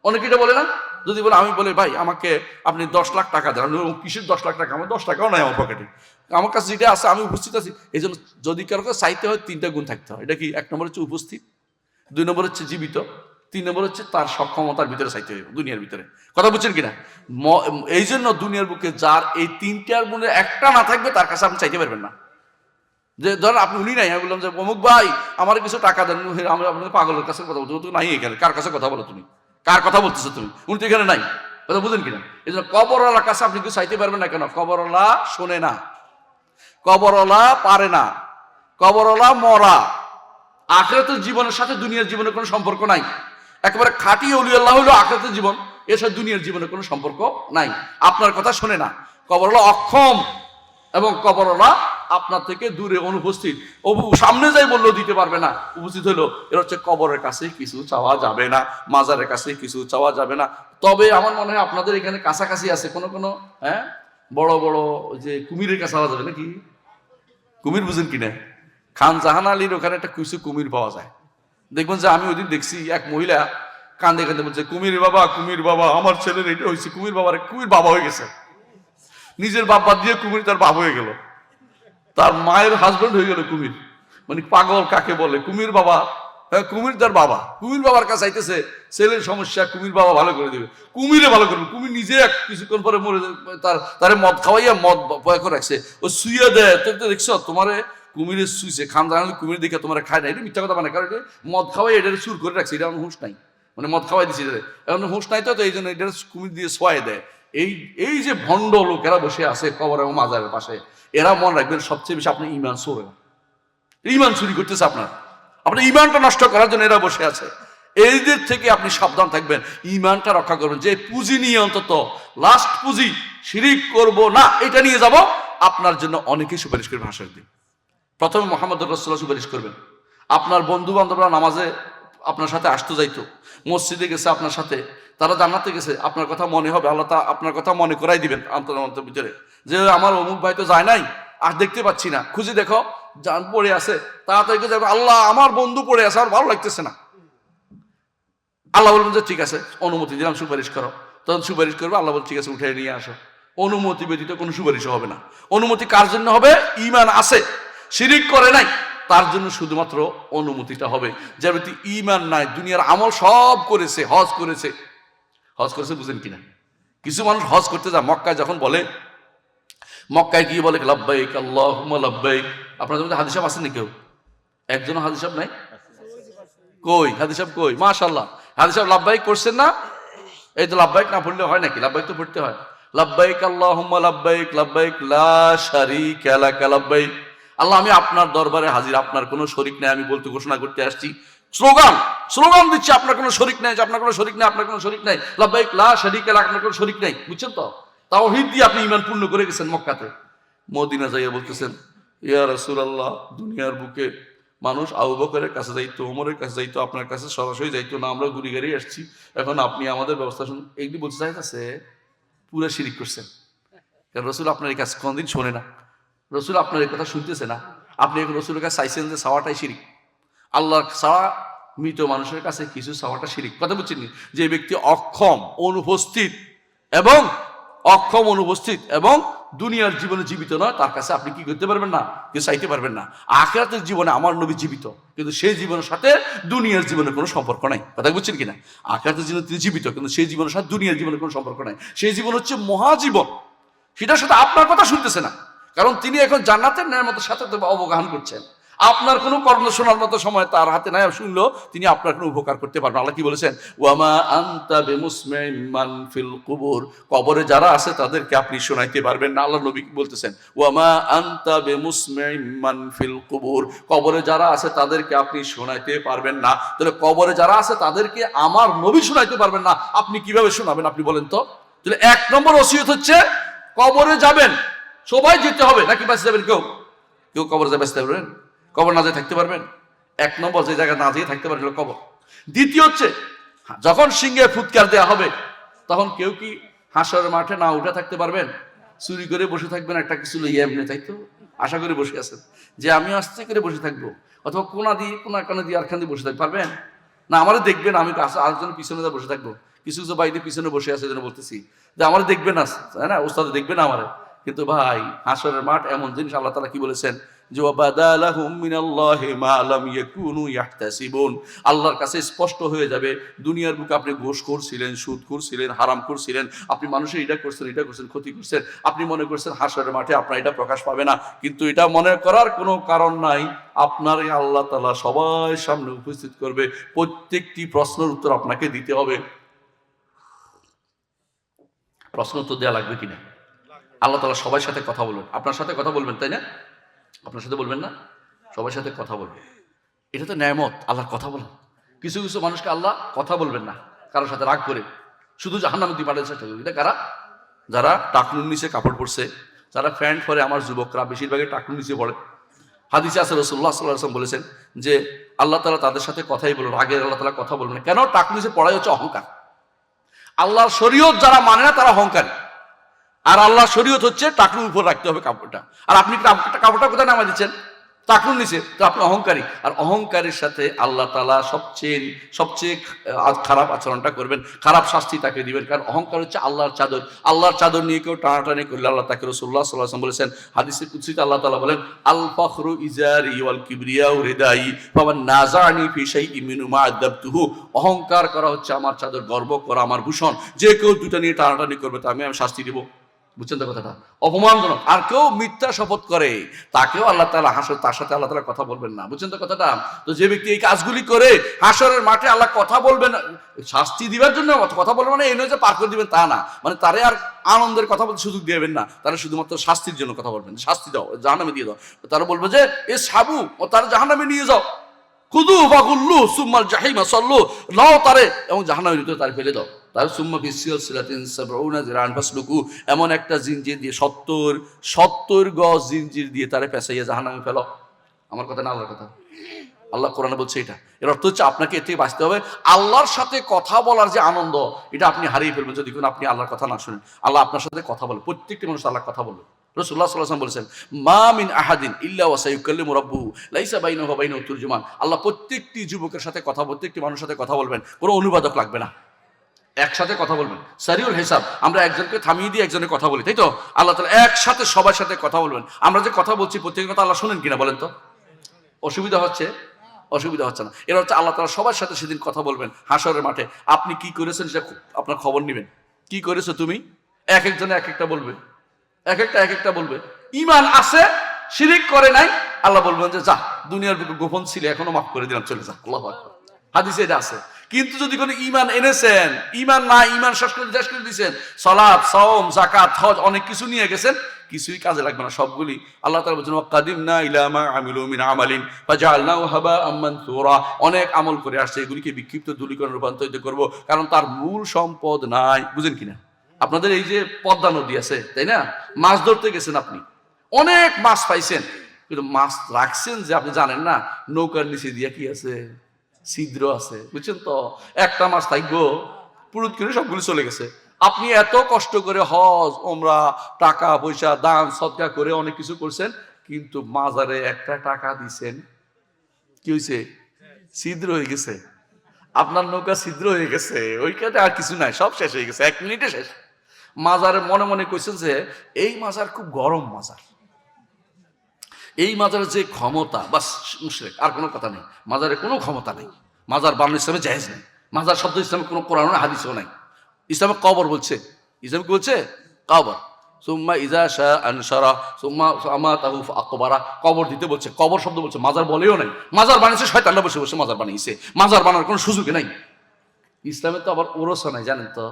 Speaker 1: অনেকে এটা বলে না? যদি বলে, আমি বলে ভাই আমাকে আপনি 10 লাখ টাকা দেন, কিসের 10 লাখ টাকা? আমার 10 টাকাও নাই আমার পকেটে, আমার কাছে যেটা আছে আমি উপস্থিত আছি। এই জন্য যদি কারো কাছে চাইতে হয় তিনটা গুণ থাকতে হয়। এটা কি? 1 নম্বর হচ্ছে উপস্থিত, 2 নম্বর হচ্ছে জীবিত, 3 নম্বর হচ্ছে তার সক্ষমতার ভিতরে চাইতে হবে, দুনিয়ার ভিতরে। কথা বুঝছেন কিনা? এই জন্য দুনিয়ার বুকে যার এই তিনটার গুণে একটা না থাকবে তার কাছে আপনি চাইতে পারবেন না। যে ধরেন আপনি উনি নাই, আমি বললাম যে অমুক ভাই আমার কিছু টাকা দেন, আমি আপনাদের পাগলের কাছে কথা বলতে নাই এখানে, কার কাছে কথা বলো তুমি? কার কথা বলতেছো তুমি? উনি তো এখানে নাই। কথা বুঝেন কিনা? এই জন্য কবরওয়ালার কাছে আপনি কিছু চাইতে পারবেন না। কেন? কবরওয়ালা শোনে না, কবরওয়ালা পারে না, কবরওয়ালা মরা, আখিরাতের জীবনের সাথে দুনিয়ার জীবনের কোনো সম্পর্ক নাই। একেবারে খাঁটি ওলি আল্লাহ হলো আখিরাতের জীবন, এর সাথে দুনিয়ার জীবনের কোনো সম্পর্ক নাই। আপনার কথা শোনে না। কবরওয়ালা অক্ষম এবং কবরওয়ালা আপনার থেকে দূরে, অনুপস্থিত। সামনে যাই বললেও দিতে পারবে না, উপস্থিত হলো। এর হচ্ছে কবরের কাছে কিছু চাওয়া যাবে না, মাজারের কাছে কিছু চাওয়া যাবে না। তবে আমার মনে হয় আপনাদের এখানে কাছাকাছি আছে কোনো কোনো বড় বড় যে কুমিরের কাছে চাওয়া যাবে নাকি? কুমির বুঝেন কিনা? খান জাহান আলীর ওখানে একটা কিছু কুমির পাওয়া যায়। দেখবেন যে আমি ওই দিন দেখছি এক মহিলা কান্দে কান্দে বলছে, কুমির বাবা, কুমির বাবা, আমার ছেলের এটা হয়েছে, কুমির বাবার, কুমির বাবা হয়ে গেছে। নিজের বাপ বাদ দিয়ে কুমির তার বাপ হয়ে গেল, তার মায়ের হাজবেন্ড হয়ে গেল কুমির। মানে পাগল কাকে বলে? কুমির বাবা, কুমির তার বাবা। কুমির বাবার কাছে আইতেছে ছেলের সমস্যা, কুমির বাবা ভালো করে দেবে, কুমিরে ভালো করবে। কুমির নিজে কিছুক্ষণ পরে মরে, তারে মদ খাওয়াইয়া মদ ভয় করে রাখছে, ও শুইয়া দেয়। তো দেখছো তোমারে কুমিরে শুইছে, খান জানালে কুমির দেখে তোমার খায় না, এটা মিথ্যা কথা। মানে কারণ এটা মদ খাওয়াই এটা সুর করে রাখছে, এটা হুঁশ নাই, মানে মদ খাওয়াই দিচ্ছে এটা, এখন হুঁশ নাই। তো এই জন্য এটা কুমির দিয়ে শোয়াই দেয়। এই যে ভণ্ড লোকেরা বসে আছে কবর এবং মাজারের পাশে, এরা মনে রাখবেন সবচেয়ে বেশি আপনি ইমান চোরে, ইমান চুরি করতেছে আপনার ইমানটা নষ্ট করার জন্য এরা বসে আছে। এইদের থেকে আপনি সাবধান থাকবেন, ইমানটা রক্ষা করবেন। যে পুঁজি নিয়ে অন্তত লাস্ট পুঁজি শিরিক করব না, এটা নিয়ে যাব, আপনার জন্য অনেকেই সুপারিশ করবে হাসরের দিন। প্রথমে মুহাম্মদ রাসূলুল্লাহ সুপারিশ করবেন। আপনার বন্ধু বান্ধবরা নামাজে আপনার সাথে আসতে যাইতো, মসজিদে গেছে আপনার সাথে, তারা জান্নাতে গেছে, আপনার কথা মনে হবে, আল্লাহ তা আপনার কথা মনে করাই দিবেন অন্তর ভিতরে, যে আমার অমুক ভাই তো যায় নাই, আর দেখতে পাচ্ছি না, খুঁজে দেখো, জান পড়ে আছে, তাড়াতাড়ি যাবে, আল্লাহ আমার বন্ধু পড়ে আছে, আমার ভালো লাগতেছে না। আল্লাহ বলবেন যে ঠিক আছে, অনুমতি দিলাম, সুপারিশ করো। তখন সুপারিশ করবে, আল্লাহ বলবেন ঠিক আছে, উঠে নিয়ে আসো। অনুমতি ব্যতীত কোনো সুপারিশ হবে না। অনুমতি কার জন্য হবে? ইমান আছে, শিরিক করে নাই, তার জন্য শুধুমাত্র অনুমতিটা হবে। যে ব্যক্তি ইমান নাই, দুনিয়ার আমল সব করেছে, হজ করেছে, বুঝেন কিনা? কিছু মানুষ হজ করতে যায়, মক্কায় যখন বলে, মক্কায় গিয়ে বলে লাব্বাইক আল্লাহুম্মা লাব্বাইক। আপনাদের মধ্যে হাদিস সাহেব আছেন কেউ? একজন হাদিস সাহেব নাই? কই হাদিস সাহেব কই? মাশাআল্লাহ, হাদিস সাহেব লাব্বাইক করছেন না? এই তো লাব্বাইক না পড়লে হয় নাকি? লাব্বাইক তো পড়তে হয়। লাব্বাইক আল্লাহুম্মা লাব্বাইক, লাব্বাইক লা শারীকা লাক লাব্বাইক। আল্লাহ আমি আপনার দরবারে হাজির, আপনার কোনো শরিক নাই, আমি বলতে ঘোষণা করতে আসছি, স্লোগান দিচ্ছি, আপনার কোনো শরিক নাই, আপনার কোনো শরিক নাই, আপনার কোনো শরিক নাই, লাব্বাইক লা শারীকা লাক, আপনার কোনো শরিক নাই। বুঝছেন তো? তাওহীদ দিয়ে আপনি ঈমান পূর্ণ করে গেছেন মক্কাতে। মদিনা যাইয়া বলতেছেন, ইয়া রাসূলুল্লাহ, দুনিয়ার বুকে মানুষ আবু বকরের কাছে যাইতো, ওমরের কাছে যাইতো, আপনার কাছে সরাসরি যাইতো না, আমরা গুলি গাড়ি আসছি, এখন আপনি আমাদের ব্যবস্থা শুনুন। এইগুলি বলতে চাইতেছে পুরো শিরিক করছেন। কারণ রসুল আপনার এই কাজ কোনদিন শোনে না, রসুল আপনার এই কথা শুনতেছে না। আপনি এখন রসুলের কাছে চাইছেন যে চাওয়াটাই শিরিক। আল্লাহর চাওয়া, মৃত মানুষের কাছে কিছু চাওয়াটা শিরিক। কথা বুঝছেন? যে ব্যক্তি অক্ষম অনুপস্থিত এবং দুনিয়ার জীবনে জীবিত নয়, তার কাছে আপনি কি করতে পারবেন না? কেউ চাইতে পারবেন না। আখিরাতের জীবনে আমার নবী জীবিত, কিন্তু সেই জীবনের সাথে দুনিয়ার জীবনের কোনো সম্পর্ক নাই। কথা বুঝছেন কিনা? আখিরাতের জীবনে তিনি জীবিত, কিন্তু সেই জীবনের সাথে দুনিয়ার জীবনের কোনো সম্পর্ক নাই। সেই জীবন হচ্ছে মহাজীবন, সেটার সাথে আপনার কথা শুনতেছে না, কারণ তিনি এখন জান্নাতের নেয়ামতের সাথে অবগাহন করছেন। আপনার কোনো কর্ণ শোনার মতো সময় তার হাতে নাই, শুনলো তিনি আপনার কোনো উপকার করতে পারবেন। আল্লাহ কি বলেছেন? ওয়ামা আনতা বিমুসমিইন মান ফিল কুবুর, কবরে যারা আছে তাদেরকে আপনি শোনাইতে পারবেন না। আল্লাহ নবী বলতেছেন, ওয়ামা আনতা বিমুসমিইন মান ফিল কুবুর, কবরে যারা আছে তাদেরকে আপনি শোনাইতে পারবেন না। তাহলে কবরে যারা আছে তাদেরকে আমার নবী শোনাইতে পারবেন না, আপনি কিভাবে শোনাবেন? আপনি বলেন তো। তাহলে 1 নম্বর ওসিয়ত হচ্ছে কবরে যাবেন, সবাই যেতে হবে, নাকি বাঁচতে যাবেন? কেউ কবরে যাবে বাঁচতে পারবেন? কবর না যেয়ে থাকতে পারবেন? 1 নম্বর যে জায়গায় না যেয়ে থাকতে পারবেন কবর। দ্বিতীয় হচ্ছে, যখন সিংহে ফুৎকার দেওয়া হবে তখন কেউ কি হাসরের মাঠে না উঠে থাকতে পারবেন? চুরি করে বসে থাকবেন, একটা কিছু লইয়া এমনি, তাই তো আশা করে বসে আছেন যে আমি আস্তে করে বসে থাকবো, অথবা কোনা দিয়ে আরখান দিয়ে বসে থাকতে পারবেন না? আমাদের দেখবেন, আমি আরেকজন পিছনে বসে থাকবো, কিছু কিছু বাইরে পিছনে বসে আছে, যেন বলতেছি যে আমার দেখবেন না, তাই না? ওস্তাদ দেখবেন না আমার। কিন্তু ভাই, হাসরের মাঠ এমন জিনিস, আল্লাহ তাআলা কি বলেছেন? যে ওয়াবাদালাহুম মিনাল্লাহি মা লাম ইয়াকুনু ইয়াহতাসিবুন, আল্লাহর কাছে স্পষ্ট হয়ে যাবে, দুনিয়ার বুকে আপনি ঘুষ করছিলেন, সুদ করছিলেন, হারাম করছিলেন, আপনি মানুষের এটা করছেন, ক্ষতি করছেন, আপনি মনে করছেন হাসরের মাঠে আপনার এটা প্রকাশ পাবে না, কিন্তু এটা মনে করার কোনো কারণ নাই। আপনার আল্লাহ তাআলা সবার সামনে উপস্থিত করবে, প্রত্যেকটি প্রশ্নের উত্তর আপনাকে দিতে হবে। প্রশ্ন উত্তর দেওয়া লাগবে কিনা? আল্লাহ তাআলা সবার সাথে কথা বলবেন, আপনার সাথে কথা বলবেন, তাই না? আপনার সাথে বলবেন না, সবার সাথে কথা বলবেন। এটা তো নেয়ামত, আল্লাহর কথা বলা। কিছু কিছু মানুষকে আল্লাহ কথা বলবেন না, কারোর সাথে রাগ করে, শুধু জাহান্নামে দিয়ে পাঠাতে চেষ্টা করবে। এটা কারা? যারা টাকনুর নিচে কাপড় পরছে, যারা প্যান্ট পরে, আমার যুবকরা বেশিরভাগই টাকনুর নিচে পড়ে। হাদিসে আছে, রাসূলুল্লাহ সাল্লাল্লাহু আলাইহি ওয়াসাল্লাম বলেছেন যে আল্লাহ তাআলা তাদের সাথে কথাই বলবেন, আগে আল্লাহ তাআলা কথা বলবেন না। কেন? টাকনুর নিচে পড়াই হচ্ছে অহংকার। আল্লাহর শরীয়ত যারা মানে না তারা অহংকারী, আর আল্লাহর শরীয়ত হচ্ছে টাকনুর উপর রাখতে হবে কাপড়টা, আর আপনি কাপড়টা কোথায় নামা দিচ্ছেন? টাকনুর নিচে, তো আপনি অহংকারী। আর অহংকারীর সাথে আল্লাহ তাআলা সবচেয়ে খারাপ আচরণটা করবেন, খারাপ শাস্তি তাকে দিবেন। কারণ অহংকার হচ্ছে আল্লাহর চাদর নিয়ে কেউ টানাটানি করলে আল্লাহ তাকে, রাসূলুল্লাহ সাল্লাল্লাহু আলাইহি ওয়াসাল্লাম বলেছেন হাদিসে কুদসিতে, আল্লাহ তাআলা বলেন, আল ফখরু ইজারি ওয়াল কিবরিয়াউ রিদাই ফামান নাযানি ফি শাইইন মিনহু মা আযাবতুহু, অহংকার করা হচ্ছে আমার চাদর, গর্ব করা আমার ভূষণ। যে কেউ দুটো নিয়ে টানাটানি করবে তা আমি শাস্তি দিব। বুঝছেন তো কথাটা? অপমানজনক। আর কেউ মিথ্যা শপথ করে তাকেও আল্লাহ তাআলা তার সাথে আল্লাহ তাআলা কথা বলবেন না। বুঝছেন তো কথাটা? তো যে ব্যক্তি এই কাজগুলি করে হাসরের মাঠে আল্লাহ কথা বলবেন, শাস্তি দিবার জন্য কথা বলবেন, মানে এই নয় যে পার করে দিবেন তা না, মানে তারে আর আনন্দের কথা বলতে সুযোগ দিবেন না, তারা শুধুমাত্র শাস্তির জন্য কথা বলবেন, শাস্তি দাও, জাহান্নামে দিয়ে দাও। তারা বলবে যে এ সাবু, ও তারা জাহান্নামে নিয়ে যাও, খুদু ফাগুল্লু সুম্মাল জাহিমা সাল্লু, নাও তারে এবং জাহান্নামের ভিতরে তারে ফেলে দাও। তার সুম্মা ফি সিলসিলাতিন সাবউনা যিরান ফাসলুকু, এমন একটা জিনজির দিয়ে 70 গজ জিনজির দিয়ে তারে পেঁচাইয়া জাহান্নামে ফেলো। আমার কথা না আল্লাহর কথা? আল্লাহ কোরআনে বলছে এটা। এর অর্থ হচ্ছে আপনাকে এর থেকে বাঁচতে হবে। আল্লাহর সাথে কথা বলার যে আনন্দ, এটা আপনি হারিয়ে ফেলবেন যদি কোনো আপনি আল্লাহর কথা না শুনেন। আল্লাহ আপনার সাথে কথা বলে, প্রত্যেকটি মানুষ আল্লাহ কথা বলবে। রাসূলুল্লাহ সাল্লাল্লাহু আলাইহি ওয়াসাল্লাম বলেছেন, মা মিন আহাদিন ইল্লা ওয়া সায়ুকাল্লিমু রাব্বুহু লাইসা বাইনাহু ওয়া বাইনাহু তুরজুমান। আল্লাহ প্রত্যেকটি যুবকের সাথে কথা, প্রত্যেকটি মানুষের সাথে কথা বলবেন, কোনো অনুবাদক লাগবে না, একসাথে কথা বলবেন। সারিউল হিসাব, আমরা একজনকে থামিয়ে দিয়ে একজনের কথা বলি, তাই তো? আল্লাহ তাআলা একসাথে সবার সাথে কথা বলবেন। আমরা যে কথা বলছি প্রত্যেকের কথা আল্লাহ শুনেন কিনা বলেন তো? অসুবিধা হচ্ছে না। এর হচ্ছে আল্লাহ তাআলা সবার সাথে সেদিন কথা বলবেন হাসরের মাঠে। আপনি কি করেছেন সেটা আপনার খবর নেবেন। কি করেছো তুমি? এক একজনে এক একটা বলবে, এক একটা বলবে। ঈমান আছে, শিরিক করে নাই, আল্লাহ বলবেন যে যা, দুনিয়ার বুকে গোপন ছিল, এখনো মাফ করে দিলাম, চলে যা। আল্লাহু আকবার। হাদিসে এটা আছে। কিন্তু যদি কোনো ঈমান এনেছেন, ঈমান না, ঈমান শেষ করে দিয়েছেন, সালাত, সাওম, যাকাত, হজ, অনেক কিছু নিয়ে গেছেন, কিছুই কাজে লাগবে না, সবগুলি আল্লাহ তাআলা বলেছেন ওয়াকাদিমনা ইলা মা আমিলু মিন আমালিন ফাজআলনাহু হাবাআম মানসুরা। অনেক আমল করে আসছে, এগুলিকে বিক্ষিপ্ত ধূলিকণে রূপান্তরিত করব, কারণ তার মূল সম্পদ নাই। বুঝেন কিনা? আপনাদের এই যে পদ্মা নদী আছে, তাই না? মাছ ধরতে গেছেন, আপনি অনেক মাছ পাইছেন, কিন্তু মাছ রাখছেন যে আপনি জানেন না নৌকার নিচে দিয়ে কি আছে, ছিদ্র আছে। বুঝছেন তো? একটা মাছ থাকবো, পুরুত করে সবগুলো চলে গেছে। আপনি এত কষ্ট করে হজ ওমরা টাকা পয়সা দান সদকা করে অনেক কিছু করছেন, কিন্তু মাজারে একটা টাকা দিছেন, কি হয়েছে? ছিদ্র হয়ে গেছে। আপনার নৌকা ছিদ্র হয়ে গেছে, ওইখানে আর কিছু নাই, সব শেষ হয়ে গেছে, 1 মিনিটে শেষ। মাজারে মনে মনে কইছেন যে এই মাজার খুব গরম মাজার, এই মাজারের যে ক্ষমতা, বাস মুশরিক, আর কোনো কথা নেই। মাজারে কোনো ক্ষমতা নেই, মাজার বানানো ইসলামে জায়েজ নেই। মাজার শব্দ ইসলামে কোনো কোরআন হাদিসও নাই। ইসলামে কবর বলছে, ইসলাম কি বলছে? কবর। সুম্মা ইজা শাআ আনশারা সুম্মা আমাতাহু ফাআকবারা, কবর দিতে বলছে, কবর শব্দ বলছে, মাজার বলেও নাই। মাজার বানিয়েছে শয়তানরা বসে বসে মাজার বানিয়েছে, মাজার বানানোর কোনো সুযোগই নাই। ইসলামে তো আবার ওরসও নাই, জানেন তো?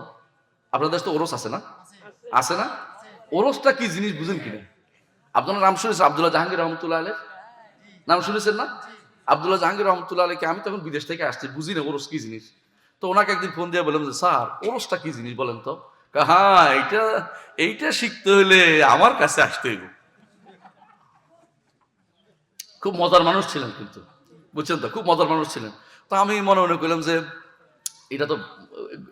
Speaker 1: আপনাদের দেশে তো ওরস আছে না? আছে না? ওরসটা কি জিনিস বুঝেন কিনা? আপনারা নাম শুনেছেন আব্দুল্লাহ জাহাঙ্গীর রহমতুল্লাহ আলাইহ? নাম শুনেছেন না? আব্দুল্লাহ জাহাঙ্গীর রহমতুল্লাহ আলাইহকে আমি তখন বিদেশ থেকে আসছি, বুঝি না ওরস কি জিনিস। তো ওনাকে একদিন ফোন দিয়ে বললাম যে স্যার ওরসটা কি জিনিস বলেন তো। হ্যাঁ, এইটা শিখতে হলে আমার কাছে আসতে হইব। খুব মজার মানুষ ছিলেন কিন্তু, বুঝছেন তো? খুব মজার মানুষ ছিলেন। তো আমি মনে মনে করলাম যে এটা তো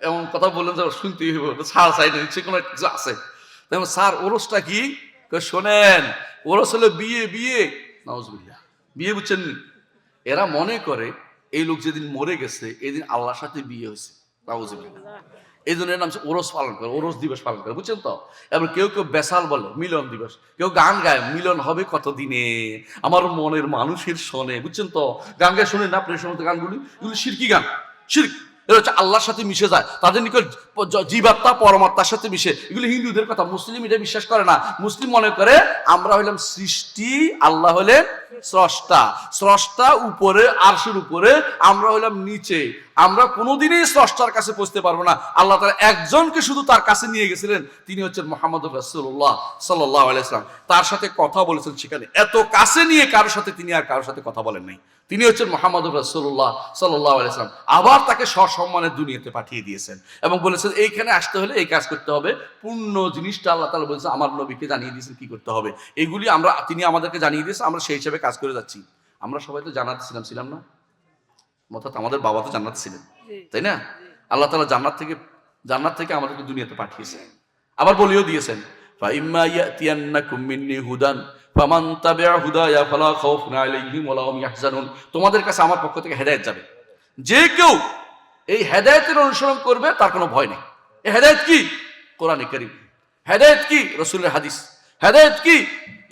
Speaker 1: এমন কথা বললেন যে শুনতেই হইব, স্যার চাই না, নিশ্চয়ই কোনো কিছু আছে। স্যার ওরসটা কি? শোনেন, ওরস হলো বিয়ে। বিয়ে নাউজুবিল্লাহ, বিয়ে বুঝছেন? এরা মনে করে এই লোক যেদিন মরে গেছে এদিন আল্লাহর সাথে বিয়ে হয়েছে, নাউজুবিল্লাহ। এই জন্য এর নাম ওরস পালন করে, ওরস দিবস পালন করে, বুঝছেন তো? এবার কেউ কেউ বেসাল বলে মিলন দিবস, কেউ গান গায় মিলন হবে কত দিনে আমার মনের মানুষের শোনে, বুঝছেন তো? গান গায়ে শুনেন না আপনার সমস্ত গানগুলি? এগুলি শিরকি গান, শিরক। এটা হচ্ছে আল্লাহর সাথে মিশে যায়, তাদের নিকট জীবাত্মা পরমাত্মার সাথে মিশে। এগুলো হিন্দুদের কথা, মুসলিম এটা বিশ্বাস করে না। মুসলিম মনে করে আমরা হইলাম সৃষ্টি, আল্লাহ হলেন স্রষ্টা। স্রষ্টা উপরে, আরশের উপরে, আমরা হইলাম নিচে। আমরা কোনোদিনই স্রষ্টার কাছে পৌঁছতে পারবো না। আল্লাহ তাআলা একজনকে শুধু তার কাছে নিয়ে গেছিলেন, তিনি হচ্ছেন মুহাম্মদুর রাসূলুল্লাহ সাল্লাল্লাহু আলাইহি ওয়াসাল্লাম। তার সাথে কথা বলেছেন সেখানে, এত কাছে নিয়ে কারোর সাথে তিনি আর কারোর সাথে কথা বলেন নাই। তিনি হচ্ছেন মুহাম্মদুর রাসূলুল্লাহ সাল্লাল্লাহু আলাইহি ওয়াসাল্লাম। আবার তাকে সসম্মানে দুনিয়াতে পাঠিয়ে দিয়েছেন এবং বলেছেন এইখানে আসতে হলে এই কাজ করতে হবে। পূর্ণ জিনিসটা আল্লাহ তাআলা বলেছেন, আমার নবীকে জানিয়ে দিয়েছেন কি করতে হবে। এগুলি তিনি আমাদেরকে জানিয়ে দিয়েছেন, আমরা সেই হিসাবে কাজ করে যাচ্ছি। আমরা সবাই তো জান্নাতে ছিলাম না? অর্থাৎ আমাদের বাবা তো জান্নাতে ছিলেন, তাই না? আল্লাহ তাআলা জান্নাত থেকে আমাদেরকে দুনিয়াতে পাঠিয়েছেন। আবার বলেও দিয়েছেন ফাইম্মা ইয়াতিয়ান্নাকুম মিন্নি হুদান ফামান তাবিআ হুদায়া ফালা খাউফুন আলাইহিম ওয়া লা হুম ইয়াহজানুন। তোমাদের কাছে আমার পক্ষ থেকে হেদায়েত যাবে, যে কেউ এই হেদায়েতের অনুসরণ করবে তার কোনো ভয় নেই। এই হেদায়েত কি? কোরআনে কারীম। হেদায়েত কি? রাসূলের হাদিস। হেদায়েত কি?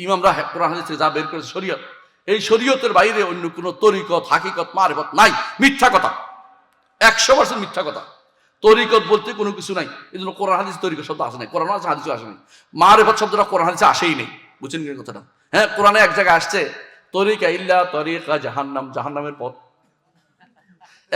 Speaker 1: ইমামরা কোরআন হাদিস থেকে যা বের করেছে শরীয়ত। এই শরীয়তের বাইরে অন্য কোনো তরিকত, হাকিকত, মারিফত নাই। মিথ্যা কথা, 100% মিথ্যা কথা। তরিকত বলতে কোনো কিছু নাই, এই জন্য কোরআন হাদিস তরিকত শব্দ আসে নাই, কোরআন হাদিসও আসে নাই। মারিফত শব্দটা কোরআন হাদিসে আসেই নেই, বুঝছেন কি কথাটা? হ্যাঁ, কোরআনে এক জায়গায় আসছে তরিকা ইল্লা তরিকা জাহান্নাম, জাহান্নামের পথ।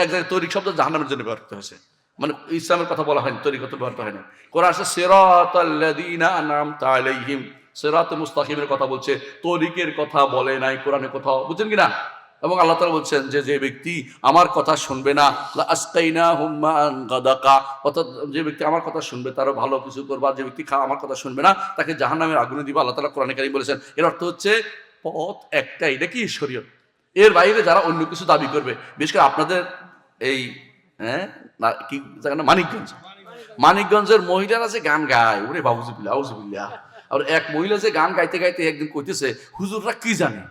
Speaker 1: এক জায়গায় তরিক শব্দ জাহান্নামের জন্য ব্যবহৃত হয়েছে, মানে ইসলামের কথা বলা হয়নি, তরিকত ব্যবহৃত হয়নি। কোরআন আসছে সিরাতাল্লাযীনা আনআমতা আলাইহিম, সিরাতে মুস্তাকিমের কথা বলছে, তরিকের কথা বলে নাই কোরআনে কোথাও, বুঝছেন কিনা? এবং আল্লাহ তাআলা বলছেন যে ব্যক্তি আমার কথা শুনবে না, লা আসকাইনাহুম মাআন গাদাকা, অর্থাৎ যে ব্যক্তি আমার কথা শুনবে তারও ভালো কিছু করবা, যে ব্যক্তি আমার কথা শুনবে না তাকে জাহান্নামের আগুনে দিবা। আল্লাহ তাআলা কোরআনে কারীম বলেছেন। এর অর্থ হচ্ছে পথ একটাই, এটা কি? শরীয়ত। এর বাইরে যারা অন্য কিছু দাবি করবে, বিশেষ করে আপনাদের এই কি জায়গা, মানিকগঞ্জের মহিলারা যে গান গায়, ওরে বাউজুবিল্লাহ আউজুবিল্লাহ। আর এক মহিলা যে গান গাইতে গাইতে একদিন কইতেছে, হুজুররা কি জানে,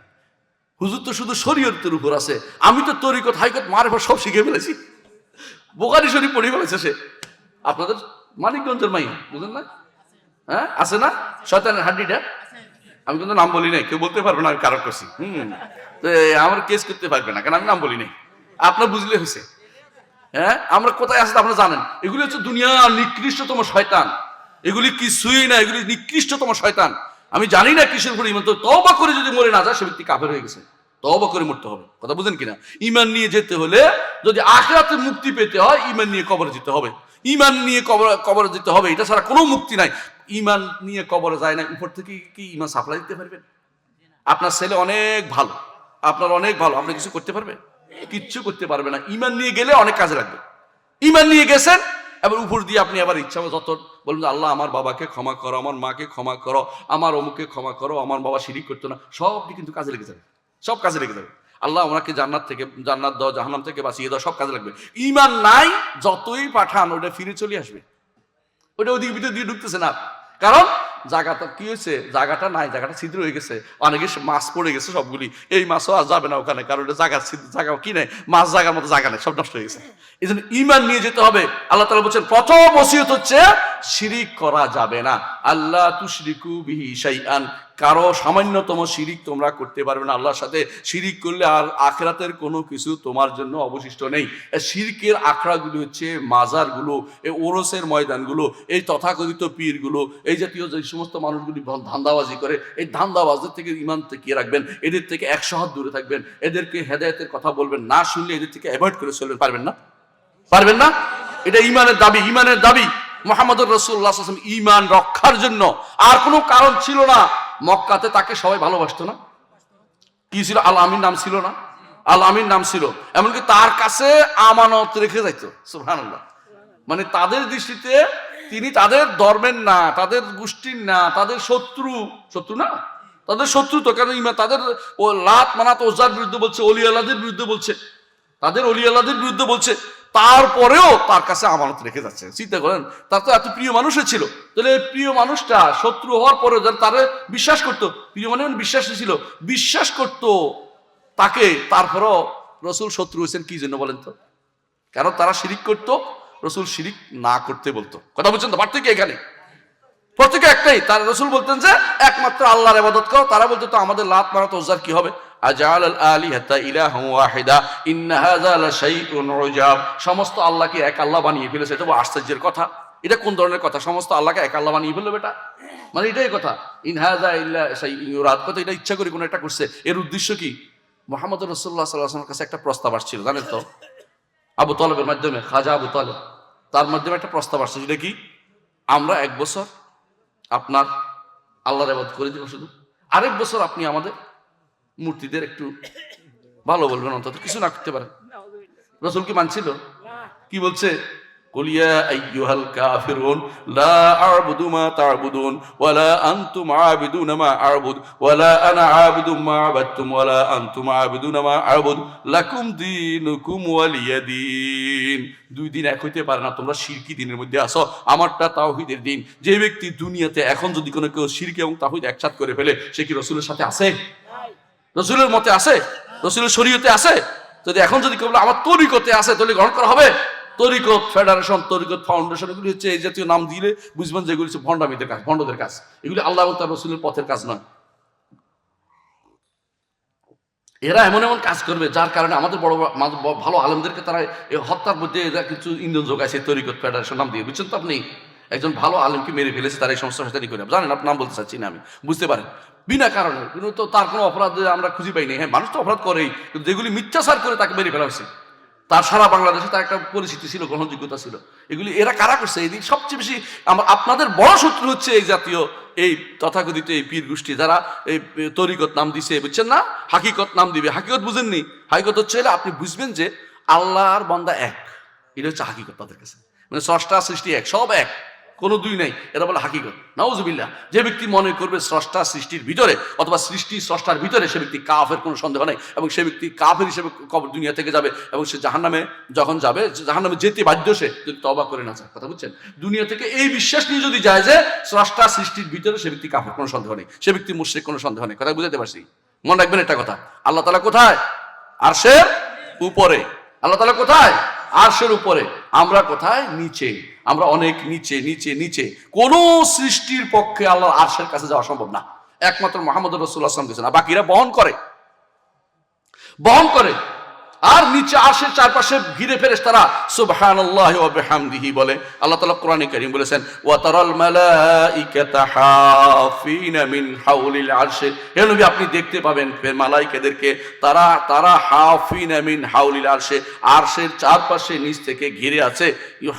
Speaker 1: হুজুর তো শুধু শরীয়তের উপর আছে, আমি তো তরিকত হাইকত মারফত সব শিখে ফেলেছি, বুখারী শরীফ পড়ে ফেলেছে সে। আপনাদের মানিকগঞ্জের মাইয়া, বুঝলেন না? হ্যাঁ, আছে না শয়তানের হাড্ডিটা? আমি কিন্তু নাম বলি নাই, কেউ বলতে পারবে না আমি কারো করছি। তো আমার কেস করতে পারবে না, কারণ আমি নাম বলি নাই। আপনার বুঝলে হয়েছে। হ্যাঁ, আমরা কোথায় আসতে আপনারা জানেন। এগুলি হচ্ছে দুনিয়ার নিকৃষ্টতম শয়তান, এগুলি কিছুই না, এগুলি নিকৃষ্টতম শয়তান। আমি জানি না কিসের উপর ইমান, তওবা করে যদি মরে না যায় সে ব্যক্তি কাফের হয়ে গেছে। তওবা করে মরতে হবে। কথা বুঝেন কিনা? ঈমান নিয়ে যেতে হলে যদি আখিরাতে মুক্তি পেতে হয় ঈমান নিয়ে কবরে যেতে হবে, ঈমান নিয়ে কবরে যেতে হবে, এটা ছাড়া কোনো মুক্তি নাই। ঈমান নিয়ে কবরে যায় না, উপর থেকে কি ঈমান সাপ্লাই দিতে পারবেন? আপনার ছেলে অনেক ভালো, আপনার অনেক ভালো, আপনি কিছু করতে পারবে? কিচ্ছু করতে পারবে না। ঈমান নিয়ে গেলে অনেক কাজে লাগবে। ঈমান নিয়ে গেছেন, এবার উপর দিয়ে আপনি আবার ইচ্ছা যত বলুন, আল্লাহ আমার বাবাকে ক্ষমা করো, আমার মাকে ক্ষমা করো, আমার অমুকে ক্ষমা করো, আমার বাবা শিরিক করতো না, সবটি কিন্তু কাজে লেগে যাবে, সব কাজে লেগে যাবে। আল্লাহ ওনাকে জান্নাত দাও, জাহান্নাম থেকে বাঁচিয়ে দাও, সব কাজে লাগবে। ঈমান নাই, যতই পাঠান ওটা ফিরে চলে আসবে, ওটা ওদিকে ভিতর দিয়ে ঢুকতেছে না। কারণ জায়গাটা কি হয়েছে, জায়গাটা নাই, জায়গাটা ছিদ্র হয়ে গেছে, অনেকে মাছ পড়ে গেছে সবগুলি, এই মাছও আর যাবে না ওখানে, কারণ ওটা জায়গা কি নেই, মাছ জায়গার মতো জায়গা নেই, সব নষ্ট হয়ে গেছে। এই জন্য ঈমান নিয়ে যেতে হবে। আল্লাহ তাআলা বলছেন প্রথম ওসিয়ত হচ্ছে শিরিক করা যাবে না। আল্লাহ তুশরিকু বিহি শাইআন, কারো সামান্যতম শিরিক তোমরা করতে পারবে না আল্লাহর সাথে। শিরিক করলে আর আখিরাতের কোনো কিছু তোমার জন্য অবশিষ্ট নেই। শিরকের আখড়াগুলো হচ্ছে মাজারগুলো, এই ওরসের ময়দানগুলো, এই তথাকথিত পীরগুলো, এই জাতীয় যে সমস্ত মানুষগুলি ধান্দাবাজি করে, এই ধান্দাবাজদের থেকে ঈমান টিকিয়ে রাখবেন, এদের থেকে 100 হাত দূরে থাকবেন, এদেরকে হেদায়েতের কথা বলবেন, না শুনলে এদের থেকে অ্যাভয়েড করে চলবেন। পারবেন না? পারবেন না? এটা ঈমানের দাবি, ঈমানের দাবি। মুহাম্মদুর রাসূলুল্লাহ সাল্লাল্লাহু আলাইহি ওয়াসাল্লাম ঈমান রক্ষার জন্য আর কোনো কারণ ছিল না। মক্কাতে তাকে সবাই ভালোবাসতো না, কি ছিল? আল আমিন নাম ছিল না? আল আমিন নাম ছিল। এমনকি তার কাছে আমানত রেখে যাইত। সুবহানাল্লাহ। মানে তাদের দৃষ্টিতে তিনি তাদের ধর্মের না, তাদের গোষ্ঠীর না, তাদের শত্রু না, তাদের শত্রু তো। কারণ তাদের ও লাত মানাত ওজার বিরুদ্ধে বলছে, অলি আল্লাহদের বিরুদ্ধে বলছে, তাদের অলি আল্লাহদের বিরুদ্ধে বলছে, তারপরেও তার কাছে আমানত রেখে যাচ্ছে। চিন্তা করেন, তার তো এত প্রিয় মানুষই ছিল, তাহলে প্রিয় মানুষটা শত্রু হওয়ার পরেও যারা তারা বিশ্বাস করতো, প্রিয় মানে বিশ্বাসী ছিল, বিশ্বাস করতো তাকে, তারপরও রসুল শত্রু হয়েছেন কি জন্য বলেন তো? কারণ তারা শিরিক করতো, রসুল শিরিক না করতে বলতো। কথা বলছেন তো? পার্থক্য এখানে, প্রত্যেকে একটাই। তার রসুল বলতেন যে একমাত্র আল্লাহর ইবাদত করো, তারা বলতো তো আমাদের লাত মারাত ওজ্জার কি হবে? আজাল আল আলিহাতা ইলাহা ওয়াহিদা ইন্না হাযা লাশাইউন উজাব, সমস্ত আল্লাহকে এক আল্লাহ বানিয়ে ফেলেছে, এটা আশ্চর্যের কথা। এটা কোন ধরনের কথা? সমস্ত আল্লাহকে এক আল্লাহ বানিয়ে ফেললো বেটা, মানে এটাই কথা। ইন হাযা ইল্লা শাইউন ইউরাদ, কথা এটা ইচ্ছা করে কোন একটা করছে। এর উদ্দেশ্য কি? মুহাম্মদ রাসূলুল্লাহ সাল্লাল্লাহু আলাইহি ওয়াসাল্লামের কাছে একটা প্রস্তাব আসছিল, জানেন তো? আবু তালেবের মাধ্যমে, খাজা আবু তালেব, তার মাধ্যমে একটা প্রস্তাব আসছে। যেটা কি? আমরা 1 বছর আপনার আল্লাহর ইবাদত করে দিব শুধু, আরেক বছর আপনি আমাদের মূর্তিদের একটু ভালো বলবেন, অন্তত কিছু না করতে পারেন। রাসূল কি মানছিল? কি বলছে? কুল ইয়া আইয়ুহাল কাফিরুন লা আ'বুদু মা তা'বুদুন ওয়ালা আনতুম আ'বিদুনা মা আ'বুদ ওয়ালা আনা আ'বুদু মা আ'বাদতুম ওয়ালা আনতুম আ'বিদুনা মা আ'বুদ লাকুম দীনুকুম ওয়ালিয়া দীন। 2 দিন এক হইতে পারে না, তোমরা শিরকি দিনের মধ্যে আসো, আমারটা তাওহীদের দিন। যে ব্যক্তি দুনিয়াতে এখন যদি কোনো কেউ শিরক এবং তাওহীদ একসাথ করে ফেলে, সে কি রাসূলের সাথে আছে? রাসূলের মতে আছে? রাসূলের শরীয়তে আছে? যদি এখন যদি কেউ আমার তরিকতে আছে, তাহলে গ্রহণ করা হবে? তরিকত ফেডারেশন, তরিকত ফাউন্ডেশন, এগুলি হচ্ছে এই জাতীয় নাম দিলে বুঝবেন যে এগুলি হচ্ছে ভণ্ডামিদের কাজ, ভণ্ডদের কাজ। এগুলি আল্লাহ এবং তার রাসূলের পথের কাজ নয়। এরা এমন এমন কাজ করবে যার কারণে আমাদের বড় ভালো আলেমদেরকে তারা এই হত্যার মধ্যে কিছু ইন্ধন যোগাইছে, তরিকত ফেডারেশন নাম দিয়ে। বুঝছেন তো? আপনি একজন ভালো আলেমকে মেরে ফেলেছে, তার এই সমস্ত শয়তানি করে, জানেন? আপনার নাম বলতে চাচ্ছি না আমি, বুঝতে পারেন, বিনা কারণে, কিন্তু তো তার কোনো অপরাধ আমরা খুঁজে পাইনি। হ্যাঁ, মানুষ তো অপরাধ করেই, কিন্তু যেগুলি মিথ্যাচার করে তাকে মেরে ফেলা হয়েছে, তার সারা বাংলাদেশে তার একটা পরিচিতি ছিল, গ্রহণযোগ্যতা ছিল। এগুলি এরা কারা করছে? এই দিন সবচেয়ে বেশি আপনাদের বড় শত্রু হচ্ছে এই জাতীয় এই তথাকথিত এই পীর গোষ্ঠী, যারা এই তরিকত নাম দিছে, বুঝছেন না? হাকিকত নাম দিবে। হাকিকত বুঝেননি? হাকিকত হচ্ছে আপনি বুঝবেন যে আল্লাহর বান্দা এক, এটা হচ্ছে হাকিকত তাদের কাছে। মানে স্রষ্টা সৃষ্টি এক, সব এক, কোনো দুই নাই, এটা বলে হাকিকত। নাউজুবিল্লাহ। যে ব্যক্তি মনে করবে স্রষ্টা সৃষ্টির ভিতরে অথবা সৃষ্টি স্রষ্টার ভিতরে, সে ব্যক্তি কাফের, কোনো সন্দেহ নাই, এবং সে ব্যক্তি কাফের হিসেবে কবর দুনিয়া থেকে যাবে, এবং সে জাহান্নামে যখন যাবে, জাহান্নামে যেতে বাধ্য সে, যদি তওবা করে না যায়। কথা বুঝছেন? দুনিয়া থেকে এই বিশ্বাস নিয়ে যদি যায় যে স্রষ্টা সৃষ্টির ভিতরে, সে ব্যক্তি কাফের, কোনো সন্দেহ নেই, সে ব্যক্তি মুশরিক, কোনো সন্দেহ নেই। কথা বুঝাতে পারছি? মনে রাখবেন একটা কথা, আল্লাহ তাআলা কোথায়? আরশের উপরে। আল্লাহ তাআলা কোথায়? আরশের উপরে। আমরা কোথায়? নিচে। আমরা অনেক নিচে নিচে নিচে। কোন সৃষ্টির পক্ষে আল্লাহর আরশের কাছে যাওয়া সম্ভব না, একমাত্র মুহাম্মদ রাসূলুল্লাহ সাল্লাল্লাহু আলাইহি ওয়াসাল্লাম গেছেন। বাকিরা বহন করে। আর নিচে আরশের চারপাশে ঘিরে ফেরেশতারা সুবহানাল্লাহি ওয়া বিহামদিহি বলে। আল্লাহ তাআলা কোরআনে কারীম বলেছেন ওয়া তারাল মালাইকাতা হাফিনা মিন হাউলিল আরশ, হে নবী আপনি দেখতে পাবেন মালায়েকাদেরকে তারা হাফিনা মিন হাউলিল আরশ, আরশের চারপাশে নিচ থেকে ঘিরে আছে,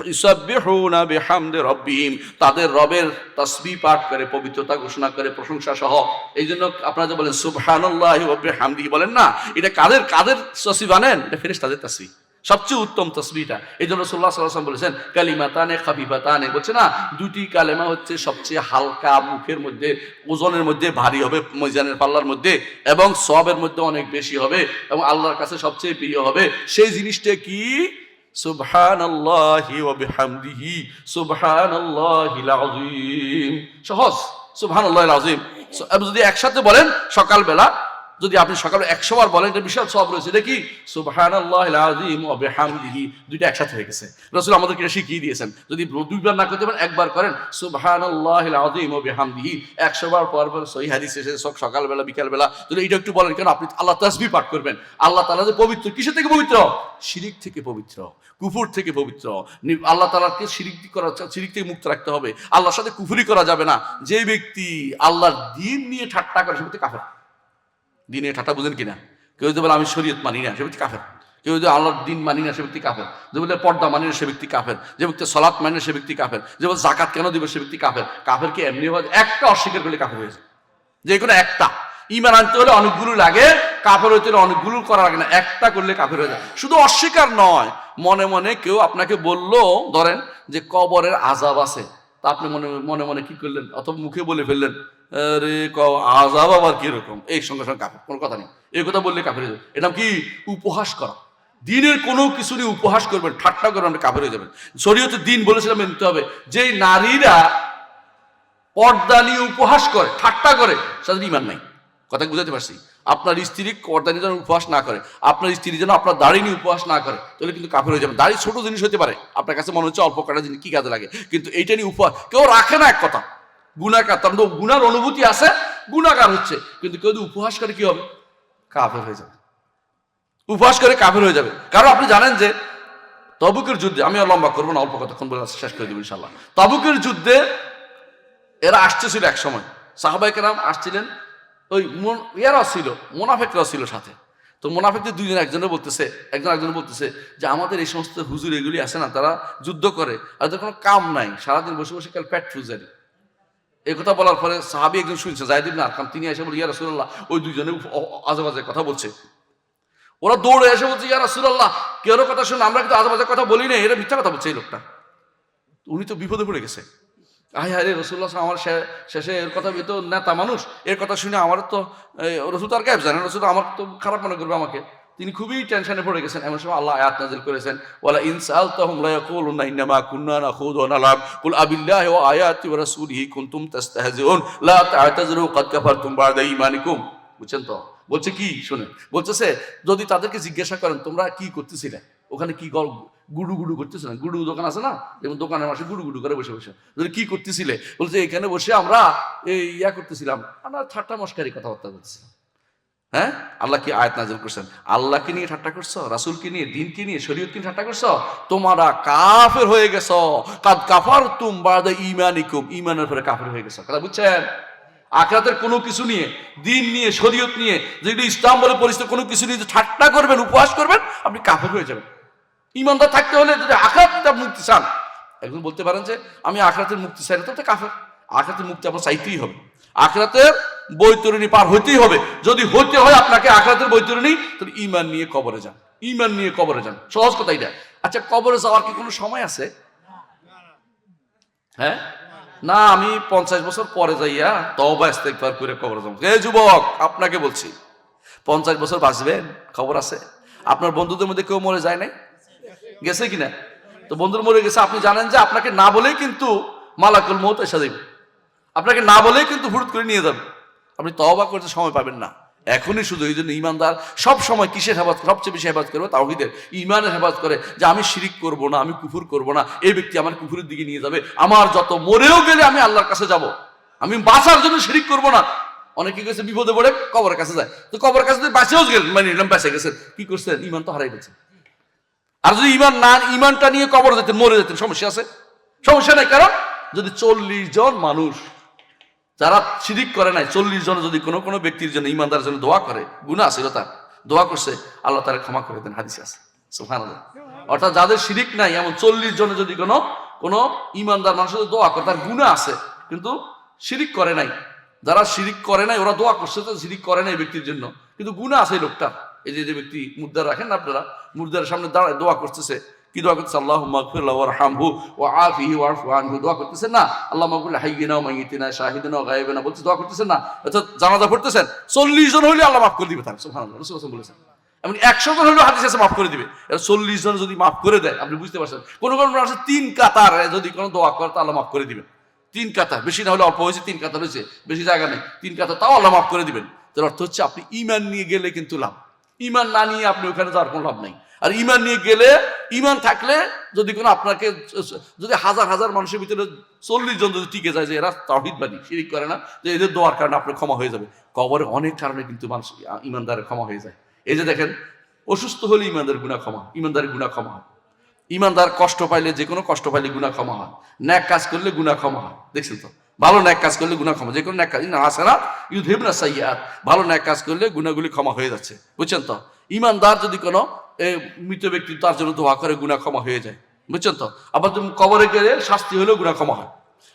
Speaker 1: ইউসাব্বিহুনা বিহামদি রাব্বিহিম, তাদের রবের তাসবিহ পাঠ করে, পবিত্রতা ঘোষণা করে, প্রশংসা সহ। এইজন্য আপনারা যে বলেন সুবহানাল্লাহি ওয়া বিহামদিহি বলেন না, এটা কাদের তাসবিহ জানেন? এটা ফেরেশতাদের তাসবিহ, সবচেয়ে উত্তম তাসবিহটা। এই জন্য রাসূলুল্লাহ সাল্লাল্লাহু আলাইহি ওয়াসাল্লাম বলেছেন কালিমাতানে খাফিফাতানে, বলছে না দুটি কালেমা হচ্ছে সবচেয়ে হালকা, মুখের মধ্যে ওজনের মধ্যে ভারী হবে, মিজানের পাল্লার মধ্যে, এবং সওয়াবের মধ্যে অনেক বেশি হবে, এবং আল্লাহর কাছে সবচেয়ে প্রিয় হবে। সেই জিনিসটা কি? সুবহানাল্লাহি ওয়া বিহামদিহি সুবহানাল্লাহিল আযীম। সহজ, সুবহানাল্লাহিল আযীম। যদি একসাথে বলেন সকালবেলা, যদি আপনি সকালে 100 বার বলেন, এটা বিশাল সওয়াব রয়েছে। এটা কি? সুবহানাল্লাহিল আযীম ওয়া বিহামদিহি, দুইটা একসাথে হয়ে গেছে। রাসূল আমাদেরকে এটা শিখিয়ে দিয়েছেন। যদি দুইবার না করতে পারেন, একবার করেন সুবহানাল্লাহিল আযীম ওয়া বিহামদিহি, 100 বার পর সহিহ হাদিস এসেছে সকালবেলা বিকালবেলা যদি এটা একটু বলেন, কেন আপনি আল্লাহ তাসবিহ পাঠ করবেন। আল্লাহ তাআলা যে পবিত্র, কিসের থেকে পবিত্র? শিরিক থেকে পবিত্র, কুফর থেকে পবিত্র। আল্লাহ তাআলাকে শিরিক থেকে মুক্ত রাখতে হবে, আল্লাহর সাথে কুফরি করা যাবে না। যে ব্যক্তি আল্লাহর দ্বীন নিয়ে ঠাট্টা করে সে ব্যক্তি কাফের। দিনে ঠাট্টা বুঝেন কিনা? কেউ যদি বলে আমি শরীয়ত মানি না, সে ব্যক্তি কাফের। কেউ যদি আল্লাহর দিন মানি না, সে ব্যক্তি কাফের। যে বলে পর্দা মানি না, সে ব্যক্তি কাফের। যে ব্যক্তি সালাত মানি না, সে ব্যক্তি কাফের। যে বলে জাকাত কেন দিবে, সে ব্যক্তি কাফের। কাফের কি এমনি হয়? একটা অস্বীকার করলে কাফের হয়েছে। যে কোনো একটা, ঈমান আনতে হলে অনেকগুলো লাগে, কাফের হইতে হলে অনেকগুলো করা লাগে না, একটা করলে কাফের হয়ে যায়। শুধু অস্বীকার নয়, মনে মনে কেউ আপনাকে বললো, ধরেন যে কবরের আযাব আছে, তা আপনি মনে মনে কি করলেন, অথবা মুখে বলে ফেললেন আরে আযাব আবার কিরকম, এই সঙ্গে সঙ্গে কাফের, কোনো কথা নেই। এই কথা বললে কাফের হয়ে যাবে। এটা কি? উপহাস করা। দিনের কোনো কিছু নিয়ে উপহাস করবেন, ঠাট্টা করবেন, আপনি কাফের হয়ে যাবেন। শরীয়তে দিন বলেছিলাম মেনতে হবে। যেই নারীরা পর্দা নিয়ে উপহাস করে, ঠাট্টা করে, তাদের ঈমান নাই। কথা বুঝাতে পারছি? আপনার স্ত্রী পর্দা নিয়ে যেন উপহাস না করে, আপনার স্ত্রী যেন আপনার দাড়ি নিয়ে উপহাস না করে, তাহলে কিন্তু কাফের হয়ে যাবে। দাড়ি ছোট জিনিস হতে পারে, আপনার কাছে মনে হচ্ছে অল্প কাটা জিনিস, কি কাজে লাগে, কিন্তু এইটা নিয়ে উপহাস কেউ রাখে না। এক কথা গুনাহগার, তার মধ্যে গুনার অনুভূতি আছে, গুনাহগার হচ্ছে, কিন্তু কেউ যদি উপহাস করে কি হবে? কাফের হয়ে যাবে। উপহাস করে কাফের হয়ে যাবে। কারণ আপনি জানেন যে তাবুকের যুদ্ধে, আমি আর লম্বা করবো না, অল্প কতক্ষণ বলে শেষ করে দেবো ইনশাআল্লাহ। তাবুকের যুদ্ধে এরা আসতেছিল, এক সময় সাহাবায়ে কেরাম আসছিলেন, ওই এরাও ছিল, মুনাফিকরাও ছিল সাথে। তো মুনাফিকদের দুইজন একজন বলতেছে যে আমাদের এই সমস্ত হুজুর এগুলি আছে না, তারা যুদ্ধ করে আর তাদের কোনো কাম নাই, সারাদিন বসে বসে কাল পেট ফুজারি। এই কথা বলার পরে সাহাবী একজন শুনছে, যায়েদ ইবনে আরকাম, তিনি এসে বলে ইয়া রাসূলুল্লাহ, ওই দুইজনে আজে বাজে কথা বলছে। ওরা দৌড়ে এসে বলছে ইয়া রাসূলুল্লাহ, কেউ কথা শুনে আমরা কিন্তু আজে বাজে কথা বলি না, এরা মিথ্যা কথা বলছে এই লোকটা। উনি তো বিপদে পড়ে গেছে। আরে রাসূলুল্লাহ আমার শেষে এর কথা, তো নেতা মানুষ, এর কথা শুনে আমার তো রাসূল তো আর গায়েব জানেন, রাসূল আমার তো খারাপ মনে করবে আমাকে। তিনি খুবই টেনশনে পড়ে গেছেন। এমন সময় আল্লাহ আয়াত নাযিল করেছেন ওয়ালা ইন সাআলতাহুম লা ইয়াকুলুনা ইন্নামা কুন্না নাখুযু ওয়া নালআব কুল আবিল্লাহি ওয়া আয়াতি ওয়া রাসূলিহি কুনতুম তাস্তাহজিউন লা তা'তাযিরু ক্বাদ কাফারতুম বা'দা ঈমানিকুম। বুঝছেন তো? বলছে কি শুনেন, বলতেছে যদি তাদেরকে জিজ্ঞাসা করেন তোমরা কি করতেছিলে, ওখানে কি গুডু গুডু করতেছিলেন, গুডু দোকান আছে না, যেমন দোকানের মাসে গুডু গুডু করে বসে বসে, যদি কি করতেছিলে, বলছে এখানে বসে আমরা এই করতেছিলাম, আমরা ঠাট্টা মশকারি কথাবার্তা করতেছিলাম। হ্যাঁ, আল্লাহ কি আয়াত নাযিল করছেন? আল্লাহকে নিয়ে ঠাট্টা করছো, রাসূলকে নিয়ে, দিনকে নিয়ে, শরীয়তকে নিয়ে ঠাট্টা করছো, তোমরা কাফের হয়ে গেছো। কাদ কাফারতুম বা'দা ঈমানিকুম, ঈমানের পরে কাফের হয়ে গেছো। কথা বুঝছেন? আখিরাতের কোনো কিছু নিয়ে, দিন নিয়ে, শরীয়ত নিয়ে, যেগুলো ইসলাম বলে পরিচিত কোনো কিছু নিয়ে ঠাট্টা করবেন, উপহাস করবেন, আপনি কাফের হয়ে যাবেন। ঈমানদার থাকতে হলে যদি আখিরাতের মুক্তি চান, একজন বলতে পারেন যে আমি আখিরাতের মুক্তি চাই না, তো কাফের। আখিরাতের মুক্তি আপনার চাইতেই হবে, আখিরাতের বৈতরণী পার হইতেই হবে। যদি হইতে হয় আপনাকে আখিরাতের বৈতরণী, তাহলে ঈমান নিয়ে কবরে যান, ঈমান নিয়ে কবরে যান। সহজ কথা এটা। আচ্ছা, কবরে যাওয়ার কি কোনো সময় আছে? হ্যাঁ না, আমি 50 বছর পরে যাইয়া তওবা ইস্তেগফার করে কবরে যাব। এই যুবক, আপনাকে বলছি 50 বছর বাঁচবেন, খবর আছে? আপনার বন্ধুদের মধ্যে কেউ মরে যায় নাই? গেছে কিনা? তো বন্ধুর মরে গেছে, আপনি জানেন যে আপনাকে না বলেই কিন্তু মালাকুল মউত এসে যাবে, আপনাকে না বলেই কিন্তু হুট করে নিয়ে যাবে। আপনি তওবা করতে সময় পাবেন না এখনই। শুধু এই জন্য ঈমানদার সব সময় কিসের হেফাজত, সবচেয়ে বেশি হেফাজত করবে? তাওহীদের, ঈমানের হেফাজত করে, যে আমি শিরিক করব না, আমি কুফর করব না, এই ব্যক্তি আমার কুফরের দিকে নিয়ে যাবে, আমার যত মরেও গেলে আমি আল্লাহর কাছে যাব, আমি বাঁচার জন্য শিরিক করব না। অনেকে গেছে বিপদে পড়ে কবরের কাছে যায়, তো কবরের কাছে বাঁচেও গেলেন, মানে নিলাম বেঁচে গেছেন, কি করছেন? ইমান তো হারাই গেছে। আর যদি ইমানটা নিয়ে কবর যেতেন, মরে যেতেন, সমস্যা আছে? সমস্যা নাই। কারণ যদি 40 জন মানুষ যারা শিরিক করে নাই, 40 জন যদি কোনো ব্যক্তির জন্য, ইমানদারের জন্য দোয়া করে, গুনাহ ছিল তার, দোয়া করছে, আল্লাহ তারা ক্ষমা করে দেন, হাদিসে আছে। সুবহানাল্লাহ। অর্থাৎ যাদের শিরিক নাই এমন 40 জনে যদি কোনো ইমানদার মানুষের দোয়া করে, তার গুনাহ আছে কিন্তু শিরিক করে নাই, যারা শিরিক করে নাই ওরা দোয়া করছে, তো শিরিক করে নাই ব্যক্তির জন্য, কিন্তু গুনাহ আছে লোকটা। এই যে ব্যক্তি মুর্দার রাখেন না আপনারা, মুর্দার সামনে দাঁড়ায় দোয়া করতেছে, কি দোয়া করতেছে? আল্লাহুম্মা গফির লাহু ওয়ারহামহু ওয়া আফিহি ওয়া'ফু আনহু, দোয়া করতেছেন না? আল্লাহুম্মা কুল হাইয়িনা ওয়া মাইয়িতিনা শাহিদিনা ওয়া গায়িবিনা, বলতে দোয়া করতেছেন না? অর্থাৎ জানাজা পড়তেছেন, 40 জন হইলে আল্লাহ মাফ করে দিবে তার। সুবহানাল্লাহ। রাসূল বলেছেন এমন 100 জন হইলেও হাদিস আছে মাফ করে দিবে। 40 জন যদি মাফ করে দেয়, আপনি বুঝতে পারছেন। কোন মানুষ 3 কাতার যদি কোনো দোয়া করে, তা আল্লাহ মাফ করে দিবেন। 3 কাতার, বেশি না হলে অল্প হয়েছে, 3 কাতার হয়েছে, বেশি জায়গা নেই, 3 কাতার, তাও আল্লাহ মাফ করে দিবেন। তার অর্থ হচ্ছে আপনি ঈমান নিয়ে গেলে কিন্তু লাভ, ঈমান না নিয়ে আপনি ওখানে যাওয়ার কোনো লাভ নাই। আর ঈমান নিয়ে গেলে, ঈমান থাকলে যদি কোনো আপনাকে, যদি হাজার হাজার মানুষের ভিতরে 40 জন যদি টিকে যায় যে এরা তাওহীদবাদী, শিরিক করে না, যে এদের দোয়ার কারণে আপনার ক্ষমা হয়ে যাবে। কবরে অনেক কারণে কিন্তু মানুষ, ঈমানদারের ক্ষমা হয়ে যায়। এই যে দেখেন, অসুস্থ হলে ঈমানদারের গুনাহ ক্ষমা, ঈমানদারের গুনাহ ক্ষমা হয়। ঈমানদার কষ্ট পাইলে, যে কোনো কষ্ট পাইলে গুনাহ ক্ষমা হয়। ন্যাক কাজ করলে গুনাহ ক্ষমা হয়, দেখছেন তো? ভালো ন্যাক কাজ করলে গুনাহ ক্ষমা, যে কোনো ন্যাক কাজ, হাসানাত ইউযহিবনা সাইয়্যাত, ভালো ন্যাক কাজ করলে গুনাহগুলি ক্ষমা হয়ে যাচ্ছে, বুঝছেন তো? ঈমানদার যদি কোনো মৃত ব্যক্তি তার জন্য দোয়া করে, গুনাহ ক্ষমা হয়ে যায়, বুঝছেন তো? আবার তুমি কবরে গেলে শাস্তি হলেও গুনাহ ক্ষমা হয়,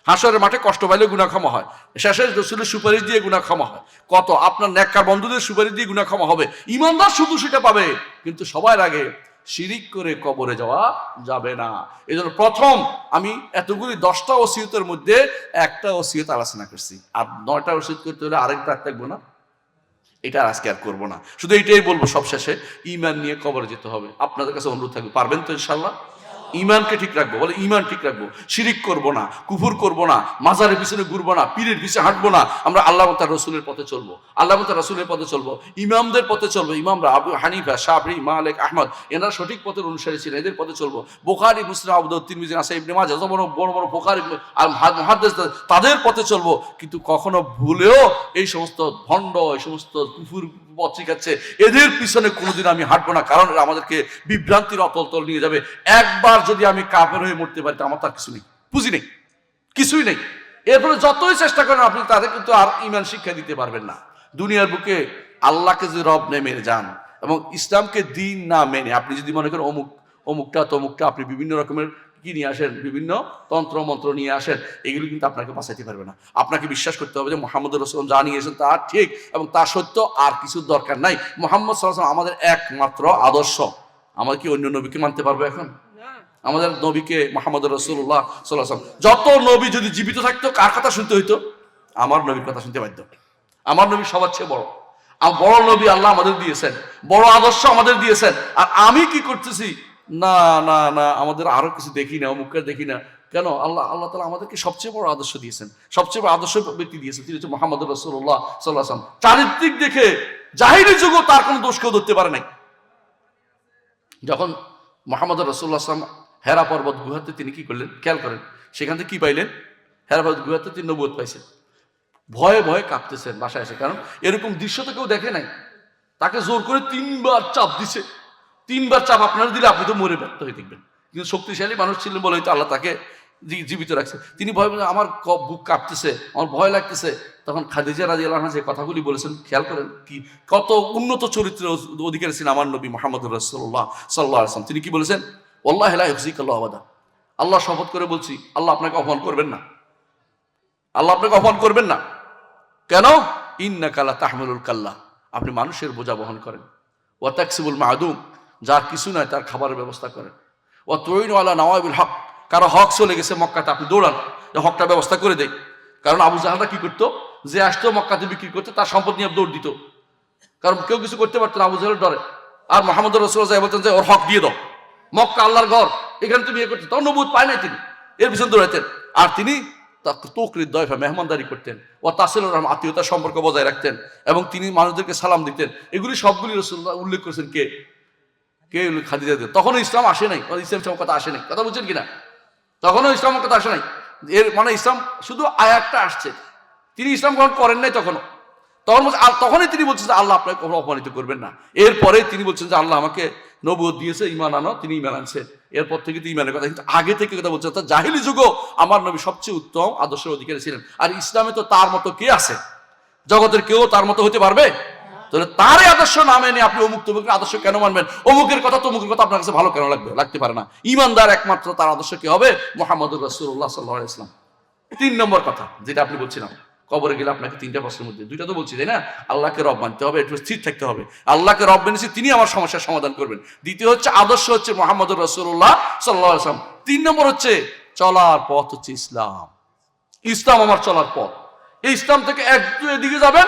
Speaker 1: হাসরের মাঠে কষ্ট পাইলে গুনাহ ক্ষমা হয়, শেষে রাসূলের সুপারিশ দিয়ে গুনাহ ক্ষমা হয়, কত আপনার নেককার বন্ধুদের সুপারিশ দিয়ে গুনাহ ক্ষমা হবে। ঈমানদার শুধু সেটা পাবে, কিন্তু সবার আগে শিরিক করে কবরে যাওয়া যাবে না। এই জন্য প্রথম আমি এতগুলি 10টা ওসিয়তের মধ্যে একটা ওসিয়ত আলোচনা করছি, আর 9টা ওসিয়ত করতে হলে আরেকটা থাকবো না, এটা আজকে আর করবো না। শুধু এইটাই বলবো সবশেষে, ঈমান নিয়ে কবরে যেতে হবে। আপনাদের কাছে অনুরোধ থাকবে, পারবেন তো ইনশাআল্লাহ? ঈমানকে ঠিক রাখবো, বলে ঈমান ঠিক রাখবো, শিরিক করবো না, কুফর করবো না, মাজারের পিছনে ঘুরবো না, পীরের পিছনে হাঁটবো না, আমরা আল্লাহ তার রাসূলের পথে চলবো, আল্লাহ তার রাসূলের পথে চলবো, ইমামদের পথে চলবো। ইমামরা আবু হানিফা, শাফিঈ, মালিক, আহমদ, এনারা সঠিক পথের অনুসারী ছিলেন, এদের পথে চলবো। বুখারী, মুসলিম, আবু দাউদ, তিরমিজি, নাসাঈ, ইবনে মাজাহ, বড় বড় বুখারী আর মুহাদ্দিস, তাদের পথে চলবো। কিন্তু কখনো ভুলেও এই সমস্ত ভণ্ড, এই সমস্ত কুফর পথ শিখাচ্ছে, এদের পিছনে কোনোদিন আমি হাঁটবো না, কারণ এরা আমাদেরকে বিভ্রান্তির অতল তল নিয়ে যাবে। একবার যদি আমি কাফের হয়ে মরতে পারি, আমার তার কিছু নেই, পুঁজি নেই, কিছুই নেই। এরপরে যতই চেষ্টা করেন আপনি, তাদের কিন্তু আর ঈমান শিক্ষা দিতে পারবেন না। দুনিয়ার বুকে আল্লাহকে যদি রব নেমে যান এবং ইসলামকে দিন না মেনে, আপনি যদি মনে করেন অমুকটা তমুকটা, আপনি বিভিন্ন রকমের কি নিয়ে আসেন, বিভিন্ন তন্ত্র মন্ত্র নিয়ে আসেন, এগুলো কিন্তু আপনাকে বাঁচাইতে পারবে না। আপনাকে বিশ্বাস করতে হবে যে মুহাম্মদ রাসূলুল্লাহ যা নিয়ে এসেছেন তা ঠিক এবং তা সত্য, আর কিছু দরকার নাই। মুহাম্মদ সাল্লাল্লাহু আলাইহি ওয়াসাল্লাম আমাদের একমাত্র আদর্শ। আমরা কি অন্য নবীকে মানতে পারবো এখন? আমাদের নবীকে, মুহাম্মদ রাসূলুল্লাহ সাল্লাল্লাহু আলাইহি ওয়াসাল্লাম, যত নবী যদি জীবিত থাকতো, কার কথা শুনতে হইতো? আমার নবীর কথা শুনতে বাধ্য। আমার নবী সবার চেয়ে বড়, আর বড় নবী আল্লাহ আমাদের দিয়েছেন, বড় আদর্শ আমাদের দিয়েছেন। আর আমি কি করতেছি? না না না, আমাদের আরো কিছু দেখি না, অমুককে দেখি না কেন? আল্লাহ তাআলা আমাদেরকে সবচেয়ে বড় আদর্শ দিয়েছেন, সবচেয়ে বড় আদর্শ ব্যক্তি দিয়েছেন, তিনি হচ্ছে মুহাম্মদ রাসূলুল্লাহ সাল্লাল্লাহু আলাইহি ওয়াসাল্লাম। চারিত্রিক দেখে জাহিলি যুগও তার কোনো দোষ কেউ ধরতে পারে নাই। যখন মুহাম্মদ রাসূলুল্লাহ সাল্লাল্লাহু আলাইহি ওয়াসাল্লাম হেরা পর্বত গুহাতে তিনি কি করলেন, খেয়াল করেন, সেখান থেকে কি পাইলেন? হেরা পর্বত গুহাতে তিনি নবুয়ত পাইছেন। ভয়ে ভয়ে কাঁপতেছেন বাসায় এসে, কারণ এরকম দৃশ্য তো কেউ দেখে নাই। তাকে জোর করে 3বার চাপ দিছে, 3বার চাপ আপনারা দিলে আপনি তো মরে ব্যর্থ হয়ে দেখবেন। কিন্তু শক্তিশালী মানুষ ছিলেন বলে হয়তো আল্লাহ তাকে জীবিত রাখছে। তিনি ভয়, আমার বুক কাঁপতেছে, আমার ভয় লাগতেছে। তখন খাদিজা রাদিয়াল্লাহু আনহা যে কথাগুলি বলেছেন, খেয়াল করেন, কি কত উন্নত চরিত্রের অধিকারী ছিলেন আমার নবী মুহাম্মদ রাসূলুল্লাহ সাল্লাল্লাহু আলাইহি ওয়াসাল্লাম। তিনি কি বলেছেন? ওয়াল্লাহি লা ইউযিকাল্লাহু আবাদা, আল্লাহ শপথ করে বলছি, আল্লাহ আপনাকে অপমান করবেন না, আল্লাহ আপনাকে অপমান করবেন না। কেন? ইন্নাকা লা তাহমিলুল কাল্লা, আপনি মানুষের বোঝা বহন করেন। ওয়া তাকসিবুল মাদুম, যার কিছু নয় তার খাবারের ব্যবস্থা করেন। ওয়া তুইনু আলা নওয়াইবিল হক, কারো হক চলে গেছে মক্কাতে, আপনি দৌড়ান, হকটা ব্যবস্থা করে দেয়। কারণ আবু জাহলটা কি করতো? যে আসতো মক্কাতে বিক্রি করতে, তার সম্পদ নিয়ে দৌড় দিত, কারণ কেউ কিছু করতে পারতো না আবু জাহলের ডরে। আর মুহাম্মদ রাসূলুল্লাহ বলতেন যে ওর হক দিয়ে দাও, মক্কা আল্লাহর ঘর, এখানে তুমি ইয়ে করতে, তখন নবুয়ত পায় নাই তিনি, এর পিছনে দৌড়াইতেন। আর তিনি তকরিদ দয়ফা, মেহমানদারি করতেন, ও তাসিলুর রহম, আত্মীয়তার সম্পর্ক বজায় রাখতেন, এবং তিনি মানুষদেরকে সালাম দিতেন। এগুলি সবগুলি রাসূলুল্লাহ উল্লেখ করেছেন কে? খাদিজা। তখনও ইসলাম আসে নাই, ইসলাম কথা আসে নাই, কথা বুঝছেন কিনা? তখনও ইসলামের কথা আসে নাই। এর মানে ইসলাম শুধু আয়াতটা আসছে, তিনি ইসলাম গ্রহণ করেন নাই তখনও। তখনই তিনি বলছেন যে আল্লাহ আপনাকে কখনো অপমানিত করবেন না। এরপরে তিনি বলছেন যে আল্লাহ আমাকে নবুয়ত দিয়েছে, ঈমান আনো, তিনি ঈমান আনছে। এরপর থেকে তো ঈমানের কথা, কিন্তু আগে থেকে কথা বলছেন তার জাহিলি যুগও আমার নবী সবচেয়ে উত্তম আদর্শের অধিকারী ছিলেন। আর ইসলামে তো তার মতো কে আছে? জগতের কেউ তার মতো হতে পারবে? তাহলে তারই আদর্শ না মেনে আপনি অমুক তমুকের আদর্শ কেন মানবেন? অমুকের কথা তমুকের কথা আপনার কাছে ভালো কেন লাগতে পারে না? ঈমানদার একমাত্র তার আদর্শ কি হবে? মুহাম্মদুর রাসূলুল্লাহ সাল্লাল্লাহু আলাইহি ওয়াসাল্লাম। 3 নম্বর কথা যেটা আপনি বলছিলাম, কবরে গেলে আপনাকে 3টা প্রশ্নের মধ্যে 2টা তো বলছি, তাই না? আল্লাহকে রব মানতে হবে, একটু স্থির থাকতে হবে, আল্লাহকে রব মেনেছি তিনি আমার সমস্যার সমাধান করবেন। দ্বিতীয় হচ্ছে আদর্শ হচ্ছে মুহাম্মদুর রাসূলুল্লাহ সাল্লাল্লাহু আলাইহি ওয়াসাল্লাম। 3 নম্বর হচ্ছে চলার পথ হচ্ছে ইসলাম। ইসলাম আমার চলার পথ। এই ইসলাম থেকে একটু এদিকে যাবেন,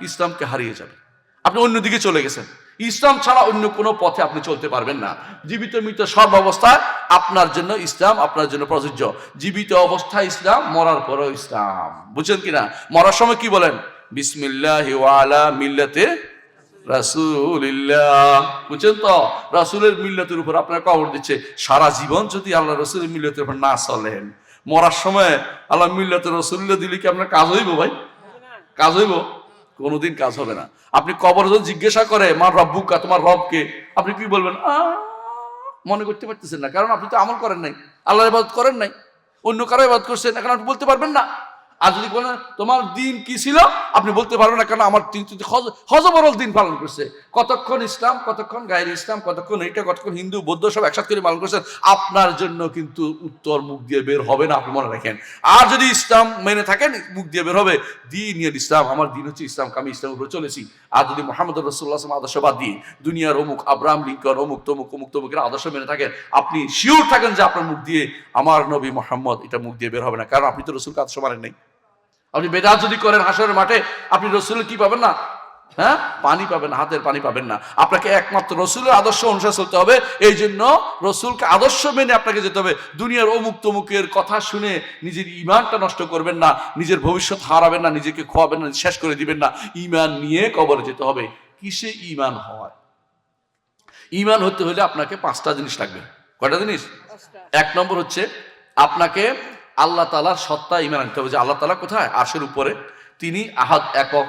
Speaker 1: ইসলামকে হারিয়ে যাবেন, আপনি অন্যদিকে চলে গেছেন। ইসলাম ছাড়া অন্য কোনো পথে আপনি চলতে পারবেন না। জীবিত মৃত সর্বাবস্থায় আপনার জন্য ইসলাম আপনার জন্য প্রযোজ্য। জীবিত অবস্থায় ইসলাম, মরার পরেও ইসলাম। বুঝছেন কিনা? মরার সময় কি বলেন? বিসমিল্লাহি ওয়া আলা মিল্লাতে রাসূলিল্লাহ। বুঝছেন তো? রাসূলের মিল্লাতের উপর আপনার কবর দিচ্ছে। সারা জীবন যদি আল্লাহ রাসূলের মিল্লাতের উপর না চলেন, মরার সময় আল্লাহ মিল্লাতে রাসূলিল্লাহ দিলে কি আপনার কাজ হইব ভাই? কাজ হইব? কোনোদিন কাজ হবে না। আপনি কবর যদি জিজ্ঞাসা করে মা রব্বুকা, তোমার রবকে, আপনি কি বলবেন? মনে করতে পারতেছেন না, কারণ আপনি তো আমল করেন নাই, আল্লাহর ইবাদত করেন নাই, অন্য কারো ইবাদত করছেন, এখন আপনি বলতে পারবেন না। আর যদি বলেন তোমার দিন কি ছিল, আপনি বলতে পারবেন না, কারণ আমার হজবরল দিন পালন করছে। কতক্ষণ ইসলাম, কতক্ষণ গায়ের ইসলাম, কতক্ষণ এইটা, কতক্ষণ হিন্দু বৌদ্ধ সব একসাথে করে পালন করছেন, আপনার জন্য কিন্তু উত্তর মুখ দিয়ে বের হবে না, আপনি মনে রাখেন। আর যদি ইসলাম মেনে থাকেন, মুখ দিয়ে বের হবে দিন ইসলাম, আমার দিন হচ্ছে ইসলাম, আমি ইসলামের উপরে চলেছি। আর যদি মুহাম্মদ রাসূলুল্লাহ সাল্লাল্লাহু আলাইহি ওয়াসাল্লাম আদর্শ বাদ দিয়ে দুনিয়ার অমুক আব্রাহাম লিঙ্কন, অমুক তমুকের আদর্শ মেনে থাকেন, আপনি শিওর থাকেন যে আপনার মুখ দিয়ে আমার নবী মুহাম্মদ এটা মুখ দিয়ে বের হবে না, কারণ আপনি তো রাসূলকে আদর্শ মানেন নাই। আপনি বেদাত যদি করেন হাসরের মাঠে, আপনি রসুলের কি পাবেন না? হ্যাঁ, পানি পাবেন, হাতের পানি পাবেন না। আপনাকে একমাত্র রসুলের আদর্শ অনুসারে চলতে হবে। এই জন্য রসুলকে আদর্শ মেনে আপনাকে যেতে হবে। দুনিয়ার অমুক তমুকের কথা শুনে নিজের ইমানটা নষ্ট করবেন না, নিজের ভবিষ্যৎ হারাবেন না, নিজেকে খোয়াবেন না, শেষ করে দিবেন না। ইমান নিয়ে কবরে যেতে হবে। কিসে ইমান হয়? ইমান হতে হলে আপনাকে 5টা জিনিস লাগবে। কয়টা জিনিস? 1 নম্বর হচ্ছে আপনাকে আল্লাহ তাআলার সত্তা ঈমান আনতে হবে, যে আল্লাহ তাআলা কোথায়? আরশের উপরে, তিনি আহাদ, একক।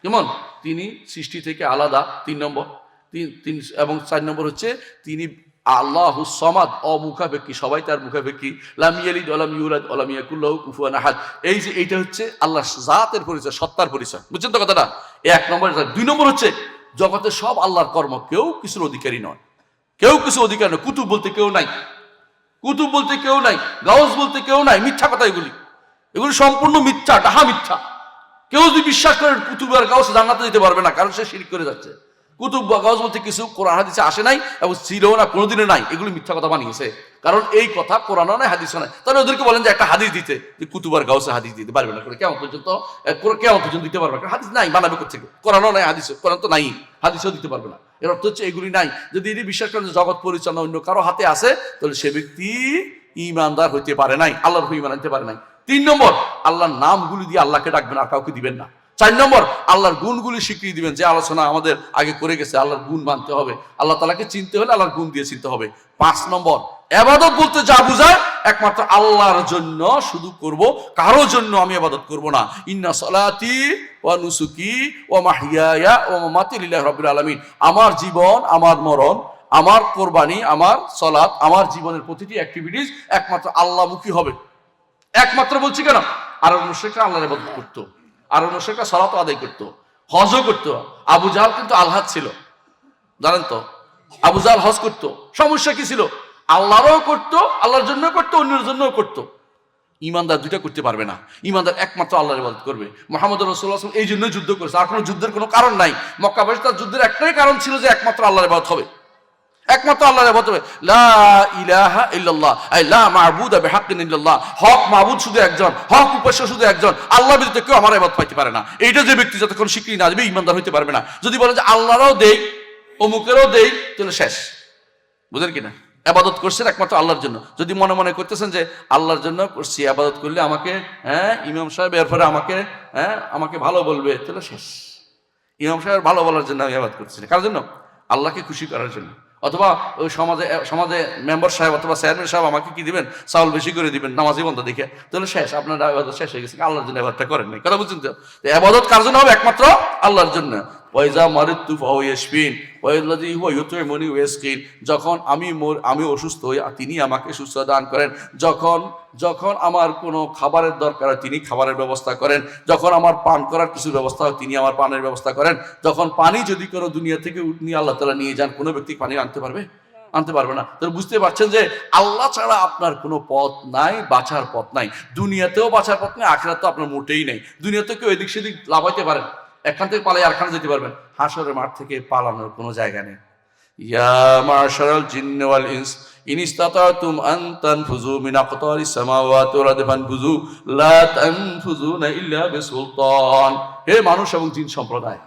Speaker 1: কেমন? তিনি সৃষ্টি থেকে আলাদা। 3 নম্বর। এবং 4 নম্বর হচ্ছে তিনি আল্লাহুস সামাদ, অমুখাপেক্ষী, সবাই তার মুখাপেক্ষী। লাম ইয়ালিদ ওয়া লাম ইউলাদ ওয়া লাম ইয়াকুল লাহু কুফুয়ান আহাদ। এই যে এইটা হচ্ছে আল্লাহর জাতের পরিচয়, সত্তার পরিচয়। বুঝছেন তো কথাটা? 1 নম্বর। 2 নম্বর হচ্ছে জগতে সব আল্লাহর কর্ম, কেউ কিছুর অধিকারী নয়, কেউ কিছু অধিকার নয়। কুতুব বলতে কেউ নাই, কুতুব বলতে কেউ নাই, গাউস বলতে কেউ নাই। মিথ্যা কথা এগুলি সম্পূর্ণ মিথ্যা, ডাহা মিথ্যা। কেউ যদি বিশ্বাস করেন কুতুব আর গাউস জান্নাতে যেতে পারবে না, কারণ সে শিরক করে যাচ্ছে। কুতুব বা গাউস বলতে কিছু কোরআন হাদিসে আসে নাই এবং ছিল না, কোনোদিনও নাই। এগুলি মিথ্যা কথা বানিয়েছে, কারণ এই কথা কোরআনও নাই, হাদিসও নাই। তাহলে ওদেরকে বলেন যে একটা হাদিস দিতে, যে কুতুব আর গাউসে হাদিস দিতে পারবে না, কেমন পর্যন্ত দিতে পারবে না। হাদিস নাই, বানাবে কোথেকে? কোরআনও নাই, হাদিস, কোরআন তো নাই, হাদিসও দিতে পারবে না। এর অর্থ হচ্ছে এগুলি নাই। যদি এটি বিশ্বাস করেন যে জগৎ পরিচালনা অন্য কারো হাতে আছে, তাহলে সে ব্যক্তি ঈমানদার হইতে পারে নাই, আল্লাহর উপর ঈমান আনতে পারে নাই। 3 নম্বর, আল্লাহর নামগুলি দিয়ে আল্লাহকে ডাকবেন, আর কাউকে দিবেন না। 4 নম্বর, আল্লাহর গুণগুলি স্বীকৃতি দিবেন, যে আলোচনা আমাদের আগে করে গেছে, আল্লাহর গুণ মানতে হবে। আল্লাহ তাআলাকে চিনতে হলে আল্লাহর গুণ দিয়ে চিনতে হবে। 5 নম্বর, ইবাদত বলতে যা বুঝায় একমাত্র আল্লাহর জন্য শুধু করব, কারো জন্য আমি ইবাদত করব না। ইন্না সলাতি ওয়া নুসুকি ওয়া মাহইয়ায়া ওয়া মামাতি লিল্লাহি রাব্বিল আলামিন। আমার জীবন, আমার মরণ, আমার কোরবানি, আমার সালাত, আমার জীবনের প্রতিটি অ্যাক্টিভিটিস একমাত্র আল্লাহমুখী হবে। একমাত্র বলছি কেন? আরব মুশরিকরা আল্লাহর ইবাদত করতো, আরব মুশরিকরা সালাত আদায় করতো, হজও করতো। আবু জাহল কিন্তু আলহাদ ছিল, জানেন তো? আবু জাহল হজ করতো। সমস্যা কি ছিল? আল্লাহরও করতো, আল্লাহর জন্য করতো, অন্যের জন্যও করতো। ঈমানদার 2টা করতে পারবে না। ঈমানদার একমাত্র আল্লাহর ইবাদত করবে। মুহাম্মদ রাসূলুল্লাহ সাল্লাল্লাহু আলাইহি ওয়াসাল্লাম এই জন্যই যুদ্ধ করেছে, আর কোনো যুদ্ধের কোনো কারণ নাই। মক্কাবাসী তার যুদ্ধের একটাই কারণ ছিল যে একমাত্র আল্লাহর ইবাদত হবে, একমাত্র আল্লাহর ইবাদত হবে। লা ইলাহা ইল্লাল্লাহ, আই লা মা'বুদা বিহাক্কিন ইল্লাল্লাহ। হক মাবুদ শুধু একজন, হক উপাস্য শুধু একজন, আল্লাহ ব্যতীত কেউ আমার ইবাদত পাইতে পারে না। এইটা যে ব্যক্তি যতক্ষণ স্বীকৃতি না দেবে, ঈমানদার হইতে পারবে না। যদি বলে যে আল্লাহরও দেই, অমুকেরও দেই, তাহলে শেষ। বুঝেন কিনা? ইবাদত করছেন একমাত্র আল্লাহর জন্য। যদি মনে মনে করতেছেন যে আল্লাহর জন্য করছি, ইবাদত করলে আমাকে ইমাম সাহেব এরপরে আমাকে ভালো বলবে, তাহলে শেষ। ইমাম সাহেব ভালো বলার জন্য আমি ইবাদত করছি না, কার জন্য? আল্লাহকে খুশি করার জন্য। অথবা ওই সমাজে সমাজে মেম্বার সাহেব অথবা চেয়ারম্যান সাহেব আমাকে কি দিবেন, চাউল বেশি করে দিবেন নামাজি বন্ধ দেখে, তাহলে শেষ, আপনার ইবাদত শেষ হয়ে গেছে। আল্লাহর জন্য ইবাদতটা করেন নাই, কথা বুঝছেন তো? ইবাদত কার জন্য হবে? একমাত্র আল্লাহর জন্য। ওয়াইজা মারিদতু ফাহুয়া ইয়াশফিন ওয়াল্লাযী হুয়া ইউতঈমুনি ওয়া ইয়াসকিন, যখন আমি অসুস্থ হই তিনি আমাকে সুস্থ দান করেন, যখন আমার কোনো খাবারের দরকার হয় তিনি খাবারের ব্যবস্থা করেন, যখন আমার পান করার কিছু ব্যবস্থা হয় তিনি আমার পানের ব্যবস্থা করেন। যখন পানি যদি কোনো দুনিয়া থেকে নিয়ে আল্লাহ তাআলা নিয়ে যান, কোনো ব্যক্তি পানি আনতে পারবে না। তো বুঝতে পারছেন যে আল্লাহ ছাড়া আপনার কোনো পথ নাই, বাঁচার পথ নাই। দুনিয়াতেও বাঁচার পথ নাই, আখিরাতেও আপনার মোটেই নেই। দুনিয়াতে কেউ এদিক সেদিক লাফাইতে পারেন, এখান থেকে পালাই আরেকখানে যেতে পারবেন, হাসরের মাঠ থেকে পালানোর কোনো জায়গা নেই। ইয়া মাশারাল জিন্নি ওয়াল ইনস ইন ইসতাতাতুম আন তানফুযু মিন আকতারিস সামাওয়াতি ওয়াল আরদি ফানফুযু লা তানফুযুনা ইল্লা বিসুলতান। হে মানুষ এবং জিন সম্প্রদায়,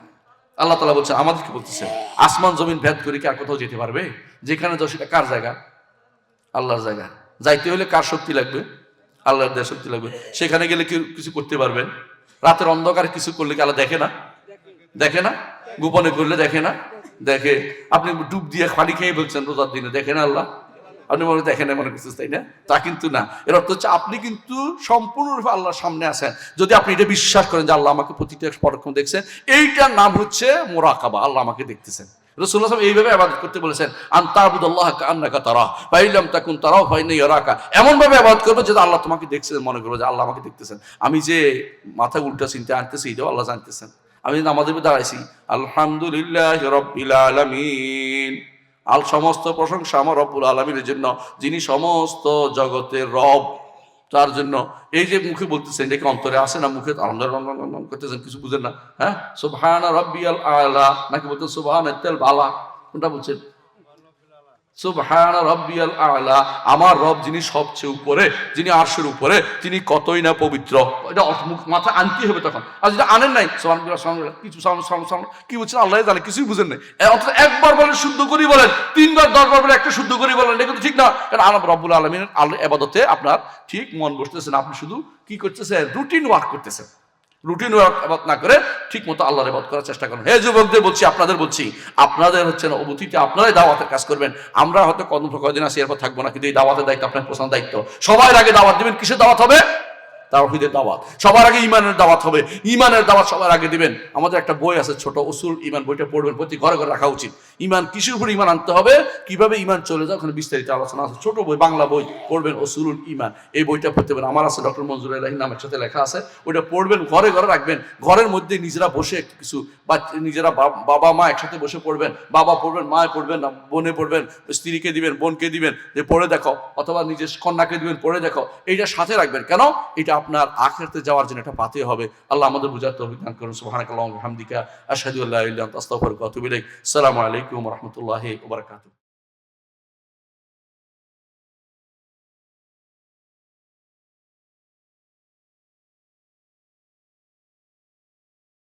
Speaker 1: আল্লাহ তাআলা বলছেন, আমাদেরকে বলতেছেন, আসমান জমিন ভেদ করে কি আর কোথাও যেতে পারবে? যেখানে যাও সেটা কার জায়গা? আল্লাহর জায়গা। যাইতে হলে কার শক্তি লাগবে? আল্লাহর দেওয়া শক্তি লাগবে। সেখানে গেলে কি কিছু করতে পারবেন? রাতের অন্ধকারে কিছু করলে কি আল্লাহ দেখে না? গোপনে করলে দেখে না? দেখে। আপনি ডুব দিয়ে পানি খেয়ে বলছেন রোজার দিনে, দেখে না আল্লাহ? আপনি মনে দেখেন না, মনে করছেন, তাই না? তা কিন্তু না। এর অর্থ হচ্ছে আপনি কিন্তু সম্পূর্ণরূপে আল্লাহর সামনে আছেন। যদি আপনি এটা বিশ্বাস করেন যে আল্লাহ আমাকে প্রতিটা পদক্ষেপ দেখছেন, এইটার নাম হচ্ছে মুরাকাবা, আল্লাহ আমাকে দেখতেছেন। রাসূলুল্লাহ সাল্লাল্লাহু আলাইহি ওয়াসাল্লাম এইভাবে ইবাদত করতে বলেছেন, আনতাবুদাল্লাহ কাআন্নাকা তারাহু ফা ইন লাম তাকুন তারাহু ফা ইন্নাহু ইয়ারাকা। এমন ভাবে ইবাদত করবে যে আল্লাহ তোমাকে দেখছেন, মনে করবে যে আল্লাহ আমাকে দেখতেছেন। আমি যে মাথা উল্টা চিন্তা আনতেছি এটাও আল্লাহ জানতেছেন। আমি নামাজের মধ্যে দাঁড়াইছি, আলহামদুলিল্লাহি রাব্বিল আলামিন, সমস্ত প্রশংসা আমার রব্বুল আলামিনের জন্য, যিনি সমস্ত জগতের রব, তার জন্য। এই যে মুখে বলতেছেন, এটা কি অন্তরে আসে না? মুখে আলহামদুলিল্লাহ করতেছেন, কিছু বুঝেন না? হ্যাঁ, সুবহানা রাব্বিয়াল আলা, নাকি বলতেন সুবহানাল বালা? কোনটা বলছেন? সুবহানা রাব্বিয়াল আলা, আমার রব যিনি সবচেয়ে উপরে, যিনি আরশের উপরে, তিনি কতই না পবিত্র। এটা মাথা আনতে হবে তখন। আর যেটা আনেন নাই, সুবহানাল্লাহ সুবহানাল্লাহ কিছু কি বলছেন আল্লাহ জানে, কিছুই বুঝেন নাই। অর্থাৎ একবার বলেন শুদ্ধ করে বলেন, 3 বার 10 বার বলে একটা শুদ্ধ করে বলেন, এটা কিন্তু ঠিক না। কারণ আল্লাহ রব্বুল আলামিনের ইবাদতে আপনার ঠিক মন বসতেছেন, আপনি শুধু কি করতেছেন? রুটিন ওয়ার্ক করতেছেন। রুটিন ওয়ার্ক না করে ঠিক মতো আল্লাহর ইবাদত করার চেষ্টা করেন। হে যুবকদের বলছি, আপনাদের হচ্ছে না অবতীতে আপনারাই দাওয়াতের কাজ করবেন। আমরা হয়তো কদিন আসি, এরপর থাকবো না, কিন্তু এই দাওয়াতের দায়িত্ব আপনার প্রধান দায়িত্ব। সবার আগে দাওয়াত দিবেন। কিসের দাওয়াত হবে? তাওহীদের দাওয়াত। সবার আগে ঈমানের দাওয়াত হবে, ঈমানের দাওয়াত সবার আগে দিবেন। আমাদের একটা বই আছে ছোট, উসুল ঈমান, বইটা পড়বেন, প্রতি ঘরে ঘরে রাখা উচিত। ঈমান কিসের উপর ঈমান আনতে হবে, কিভাবে ঈমান চলে যায়, ওখানে বিস্তারিত আলোচনা আছে। ছোট বই, বাংলা বই পড়বেন, উসুলুল ঈমান, এই বইটা পড়তে পারেন। আমার আছে ডক্টর মনজুর আলাহির নামের সাথে লেখা আছে, ওইটা পড়বেন, ঘরে ঘরে রাখবেন। ঘরের মধ্যে নিজেরা বসে একটু কিছু, বা নিজেরা বাবা মা একসাথে বসে পড়বেন, বাবা পড়বেন, মা পড়বেন, বোনে পড়বেন, স্ত্রীকে দিবেন, বোনকে দিবেন, যে পড়ে দেখো, অথবা নিজের কন্যাকে দিবেন, পড়ে দেখো। এইটা সাথে রাখবেন। কেন? এটা আপনার আখিরাতে যাওয়ার জন্য এটা পাতে হবে। আল্লাহ আমাদের বুঝার তৌফিক দান করুন। সুবহানাকাল্লাহু ওয়া বিহামদিকা আশহাদু আল্লা ইলাহা ইল্লা আনতা আস্তাগফিরুকা ওয়া আতুবু ইলাইক। আসসালামু আলাইকুম ওয়া রাহমাতুল্লাহি ওয়া বারাকাতুহু।